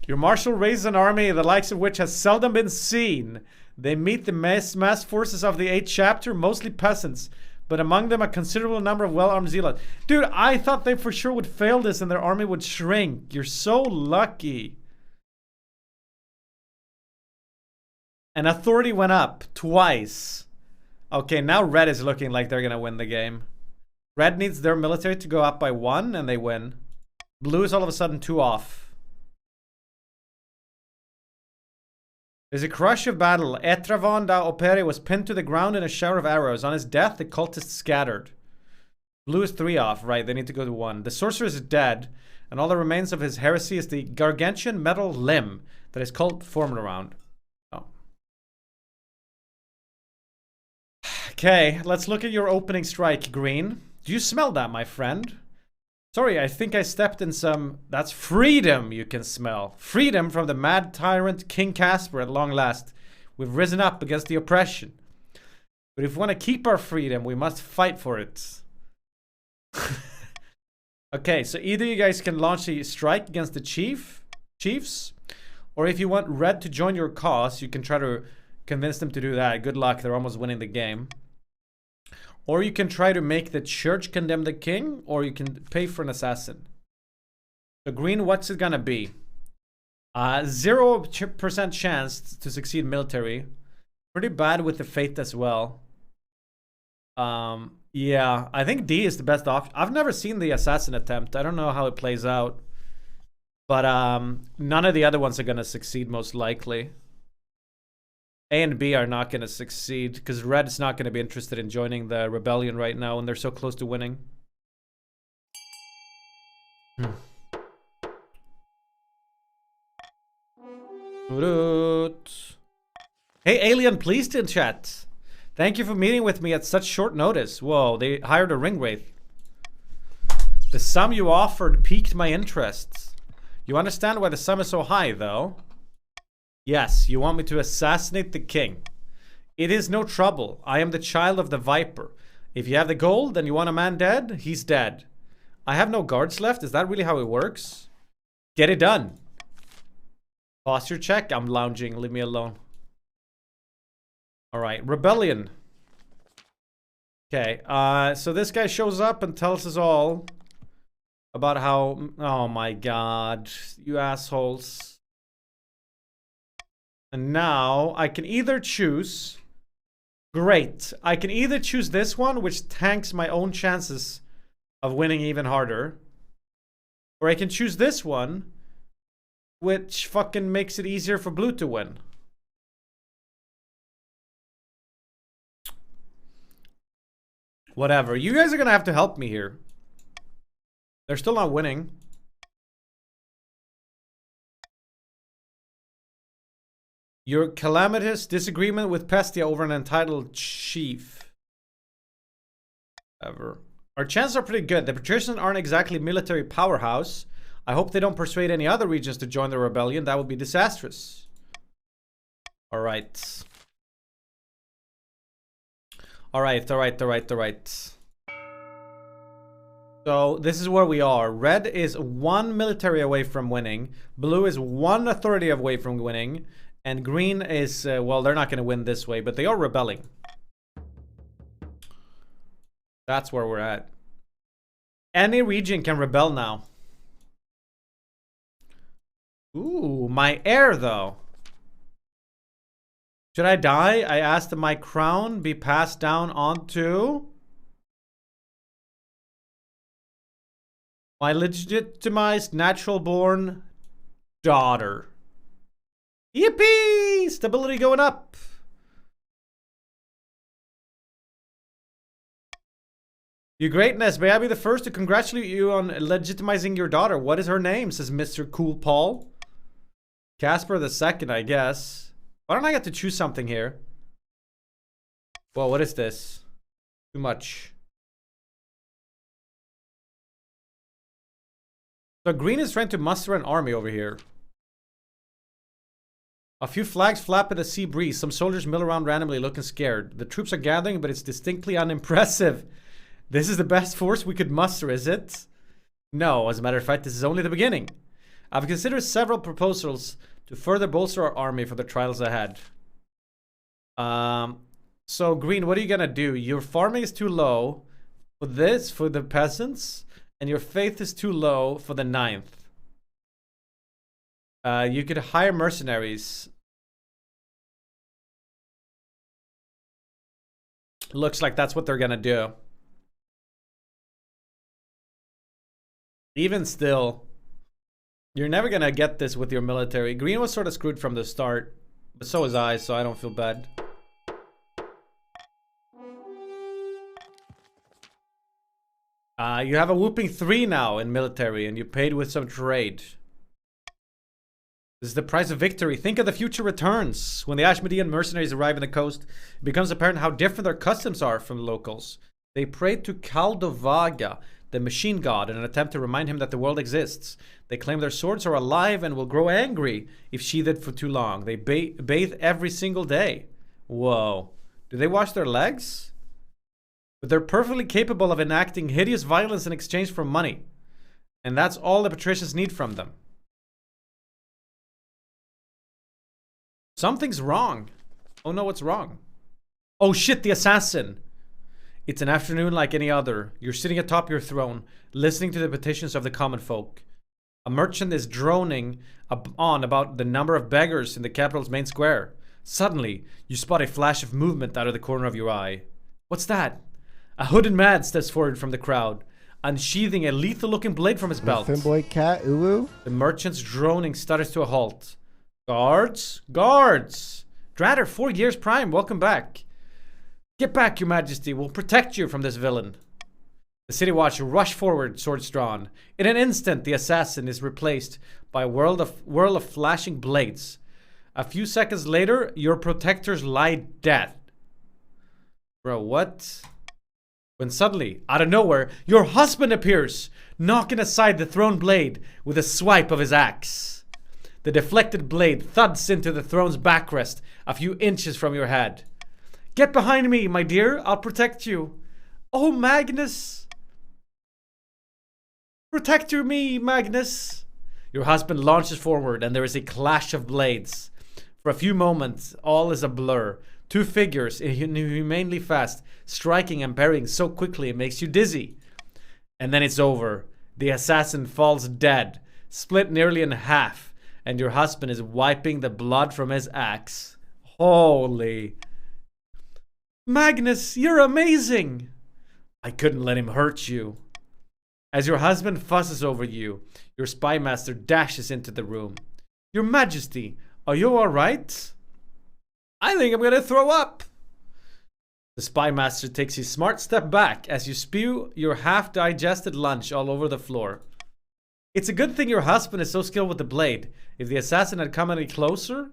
Your marshal raises an army the likes of which has seldom been seen. They meet the mass forces of the 8th chapter, mostly peasants, but among them a considerable number of well-armed zealots. Dude, I thought they for sure would fail this and their army would shrink. You're so lucky. And authority went up twice. Okay, now red is looking like they're gonna win the game. Red needs their military to go up by 1 and they win. Blue is all of a sudden 2 off. There's a crush of battle. Etravon da Opere was pinned to the ground in a shower of arrows. On his death, the cultists scattered. Blue is 3 off. Right, they need to go to 1. The sorcerer is dead, and all that remains of his heresy is the gargantuan metal limb that his cult formed around. Oh. Okay, let's look at your opening strike, green. Do you smell that, my friend? Sorry, I think I stepped in some... That's freedom you can smell. Freedom from the mad tyrant King Casper at long last. We've risen up against the oppression. But if we want to keep our freedom, we must fight for it. Okay, so either you guys can launch a strike against the chiefs, or if you want red to join your cause, you can try to convince them to do that. Good luck, they're almost winning the game. Or you can try to make the church condemn the king, or you can pay for an assassin. So green, what's it gonna be? 0% chance to succeed military. Pretty bad with the faith as well. Yeah, I think D is the best option. I've never seen the assassin attempt. I don't know how it plays out. But none of the other ones are gonna succeed most likely. A and B are not going to succeed because red is not going to be interested in joining the rebellion right now and they're so close to winning. Hey Alien, please in chat. Thank you for meeting with me at such short notice. Whoa, they hired a ring wraith. The sum you offered piqued my interest. You understand why the sum is so high though? Yes, you want me to assassinate the king. It is no trouble. I am the child of the Viper. If you have the gold and you want a man dead, he's dead. I have no guards left. Is that really how it works? Get it done. Posture check. I'm lounging. Leave me alone. Alright, rebellion. Okay, so this guy shows up and tells us all about how... Oh my god, you assholes. And now I can either choose... Great. I can either choose this one, which tanks my own chances of winning even harder. Or I can choose this one, which fucking makes it easier for blue to win. Whatever. You guys are gonna have to help me here. They're still not winning. Your calamitous disagreement with Pestia over an entitled chief. Ever. Our chances are pretty good. The patricians aren't exactly military powerhouse. I hope they don't persuade any other regions to join the rebellion. That would be disastrous. Alright. Alright. So, this is where we are. Red is 1 military away from winning. Blue is 1 authority away from winning. And green is, well, they're not going to win this way, but they are rebelling. That's where we're at. Any region can rebel now. Ooh, my heir, though. Should I die? I asked that my crown be passed down onto my legitimized natural-born daughter. Yippee! Stability going up. Your greatness, may I be the first to congratulate you on legitimizing your daughter. What is her name? Says Mr. Cool Paul. Casper the Second, I guess. Why don't I get to choose something here? Whoa, what is this? Too much. So green is trying to muster an army over here. A few flags flap in the sea breeze. Some soldiers mill around randomly looking scared. The troops are gathering, but it's distinctly unimpressive. This is the best force we could muster, is it? No, as a matter of fact, this is only the beginning. I've considered several proposals to further bolster our army for the trials ahead. So green, what are you gonna do? Your farming is too low for this, for the peasants, and your faith is too low for the 9th. You could hire mercenaries. Looks like that's what they're gonna do. Even still, you're never gonna get this with your military. Green was sort of screwed from the start, but so was I, so I don't feel bad. You have a whooping 3 now in military, and you paid with some trade. This is the price of victory. Think of the future returns. When the Ashmodean mercenaries arrive on the coast, it becomes apparent how different their customs are from the locals. They pray to Kaldovaga, the machine god, in an attempt to remind him that the world exists. They claim their swords are alive and will grow angry if sheathed for too long. They bathe every single day. Whoa. Do they wash their legs? But they're perfectly capable of enacting hideous violence in exchange for money. And that's all the patricians need from them. Something's wrong. Oh no, what's wrong? Oh shit, the assassin. It's an afternoon like any other. You're sitting atop your throne, listening to the petitions of the common folk. A merchant is droning on about the number of beggars in the capital's main square. Suddenly, you spot a flash of movement out of the corner of your eye. What's that? A hooded man steps forward from the crowd, unsheathing a lethal-looking blade from his belt. Finboy cat, uwu. The merchant's droning stutters to a halt. Guards! Guards! Dratter, 4 years prime, welcome back. Get back, your majesty. We'll protect you from this villain. The city watch rush forward, swords drawn. In an instant, the assassin is replaced by a whirl of flashing blades. A few seconds later, your protectors lie dead. Bro, what? When suddenly, out of nowhere, your husband appears, knocking aside the thrown blade with a swipe of his axe. The deflected blade thuds into the throne's backrest a few inches from your head. Get behind me, my dear. I'll protect you. Oh, Magnus. Protect me, Magnus. Your husband launches forward and there is a clash of blades. For a few moments, all is a blur. Two figures, inhumanely fast, striking and parrying so quickly it makes you dizzy. And then it's over. The assassin falls dead, split nearly in half, and your husband is wiping the blood from his axe. Holy. Magnus, you're amazing. I couldn't let him hurt you. As your husband fusses over you, your spy master dashes into the room. Your Majesty, are you alright? I think I'm gonna throw up. The spy master takes a smart step back as you spew your half-digested lunch all over the floor. It's a good thing your husband is so skilled with the blade. If the assassin had come any closer,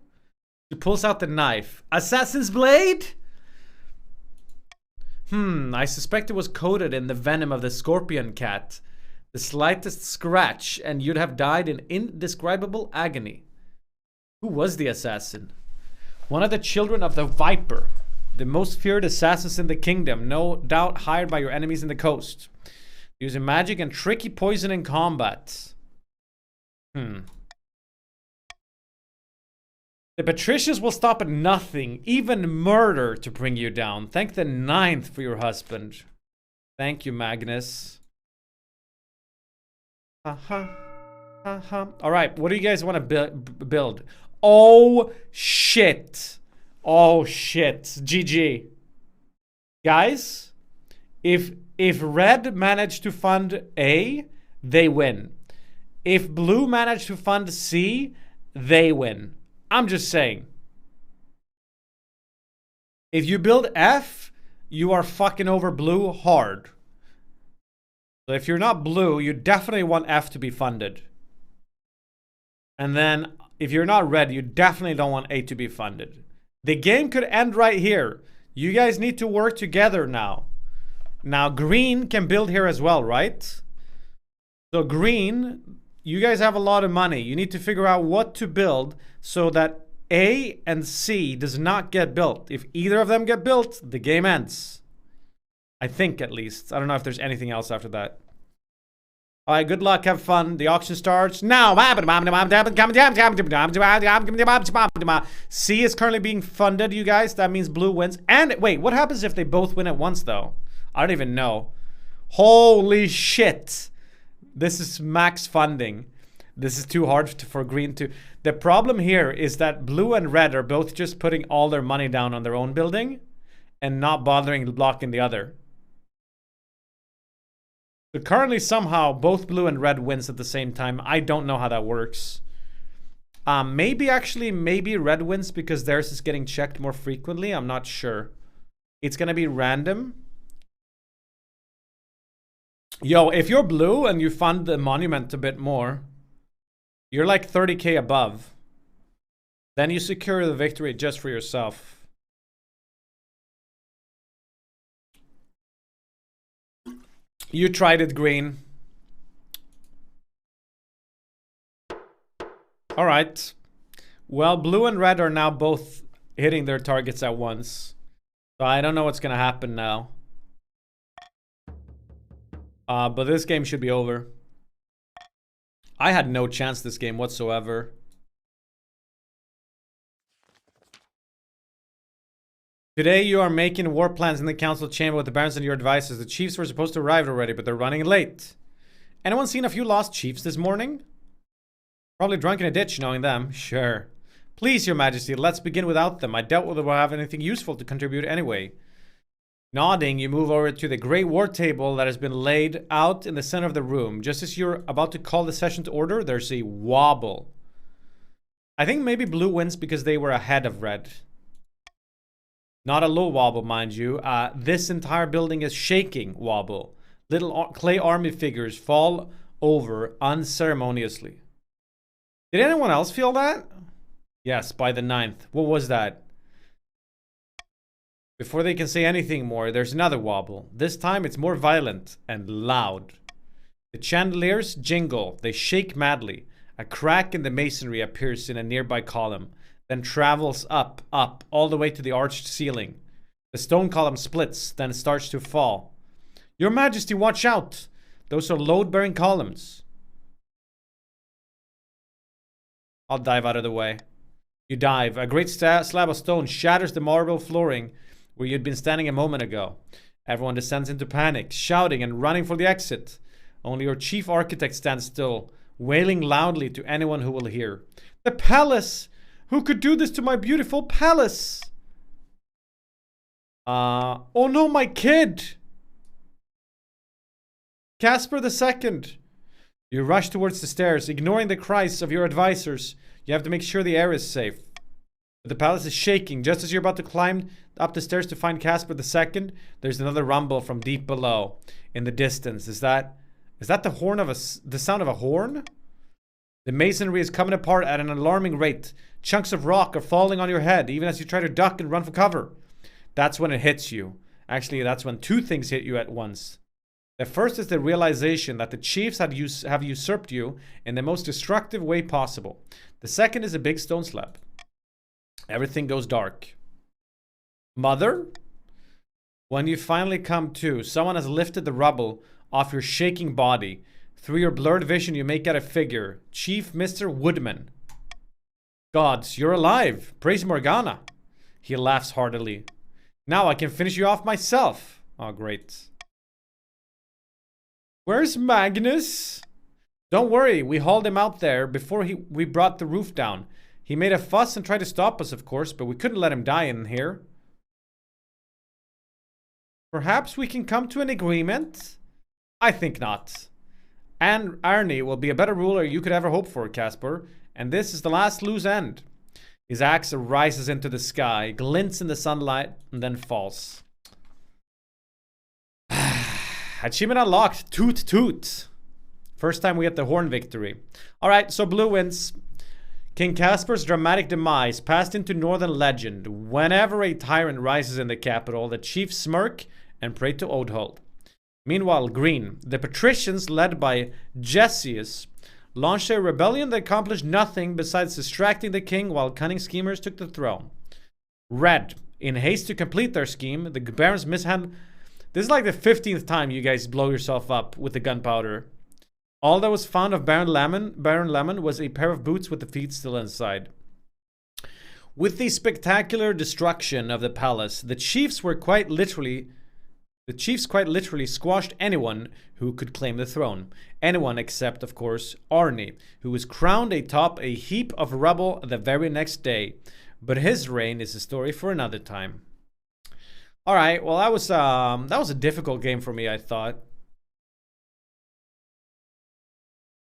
he pulls out the knife. Assassin's blade? I suspect it was coated in the venom of the scorpion cat. The slightest scratch and you'd have died in indescribable agony. Who was the assassin? One of the children of the Viper. The most feared assassins in the kingdom, no doubt hired by your enemies in the coast. Using magic and tricky poison in combat. The patricians will stop at nothing, even murder, to bring you down. Thank the 9th for your husband. Thank you, Magnus. Alright, what do you guys want to build? Oh, shit. Oh shit. GG. Guys, if red managed to fund A, they win. If blue managed to fund C, they win. I'm just saying. If you build F, you are fucking over blue hard. So if you're not blue, you definitely want F to be funded. And then if you're not red, you definitely don't want A to be funded. The game could end right here. You guys need to work together now. Now, green can build here as well, right? So green, you guys have a lot of money. You need to figure out what to build so that A and C does not get built. If either of them get built, the game ends. I think, at least. I don't know if there's anything else after that. Alright, good luck, have fun. The auction starts now. C is currently being funded, you guys. That means blue wins. And wait, what happens if they both win at once, though? I don't even know. Holy shit. This is max funding. This is too hard for green to... The problem here is that blue and red are both just putting all their money down on their own building and not bothering blocking the other. So currently, somehow, both blue and red wins at the same time. I don't know how that works. Maybe red wins because theirs is getting checked more frequently. I'm not sure. It's going to be random. Yo, if you're blue and you fund the monument a bit more, you're like 30k above. Then you secure the victory just for yourself. You tried it, green. Alright. Well, blue and red are now both hitting their targets at once. So I don't know what's gonna happen now. But this game should be over. I had no chance this game whatsoever. Today you are making war plans in the council chamber with the barons and your advisors. The chiefs were supposed to arrive already, but they're running late. Anyone seen a few lost chiefs this morning? Probably drunk in a ditch, knowing them. Sure. Please, your majesty, let's begin without them. I doubt whether we'll have anything useful to contribute anyway. Nodding, you move over to the great war table that has been laid out in the center of the room. Just as you're about to call the session to order, there's a wobble. I think maybe blue wins because they were ahead of red. Not a low wobble, mind you. This entire building is shaking wobble. Little clay army figures fall over unceremoniously. Did anyone else feel that? Yes, by the 9th. What was that? Before they can say anything more, there's another wobble. This time it's more violent and loud. The chandeliers jingle. They shake madly. A crack in the masonry appears in a nearby column, then travels up, all the way to the arched ceiling. The stone column splits, then starts to fall. Your Majesty, watch out! Those are load-bearing columns. I'll dive out of the way. You dive. A great slab of stone shatters the marble flooring where you'd been standing a moment ago. Everyone descends into panic, shouting and running for the exit. Only your chief architect stands still, wailing loudly to anyone who will hear. The palace! Who could do this to my beautiful palace? Oh no, my kid! Casper II! You rush towards the stairs, ignoring the cries of your advisors. You have to make sure the air is safe. But the palace is shaking. Just as you're about to climb up the stairs to find Casper II, there's another rumble from deep below. In the distance. Is that the sound of a horn? The masonry is coming apart at an alarming rate. Chunks of rock are falling on your head, even as you try to duck and run for cover. That's when it hits you. Actually, that's when two things hit you at once. The first is the realization that the chiefs have usurped you in the most destructive way possible. The second is a big stone slab. Everything goes dark. Mother? When you finally come to, someone has lifted the rubble off your shaking body. Through your blurred vision, you make out a figure. Chief Mr. Woodman. Gods, you're alive. Praise Morgana. He laughs heartily. Now I can finish you off myself. Oh, great. Where's Magnus? Don't worry, we hauled him out there before we brought the roof down. He made a fuss and tried to stop us, of course, but we couldn't let him die in here. Perhaps we can come to an agreement? I think not. And Arnie will be a better ruler you could ever hope for, Casper. And this is the last loose end. His axe rises into the sky, glints in the sunlight, and then falls. Achievement unlocked. Toot toot. First time we get the horn victory. Alright, so blue wins. King Casper's dramatic demise passed into northern legend. Whenever a tyrant rises in the capital, the chiefs smirk and pray to Odhold. Meanwhile, green, the patricians led by Jessius launched a rebellion that accomplished nothing besides distracting the king while cunning schemers took the throne. Red, in haste to complete their scheme, the barons mishandled. This is like the 15th time you guys blow yourself up with the gunpowder. All that was found of Baron Lemon was a pair of boots with the feet still inside. With the spectacular destruction of the palace, the chiefs quite literally squashed anyone who could claim the throne. Anyone except, of course, Arnie, who was crowned atop a heap of rubble the very next day. But his reign is a story for another time. All right, well, that was a difficult game for me, I thought.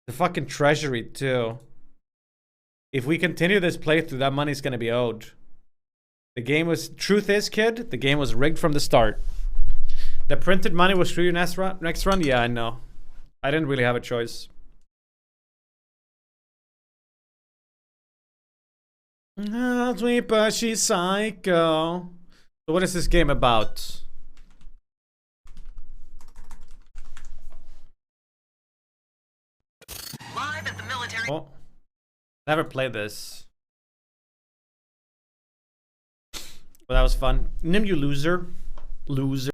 The fucking treasury, too. If we continue this playthrough, that money's gonna be owed. The game was... Truth is, kid, the game was rigged from the start. The printed money was through your next run? Yeah, I know. I didn't really have a choice. Sweeper, she's psycho. So what is this game about? Live at the military. Oh, never played this. But that was fun. Nymn, you loser. Loser.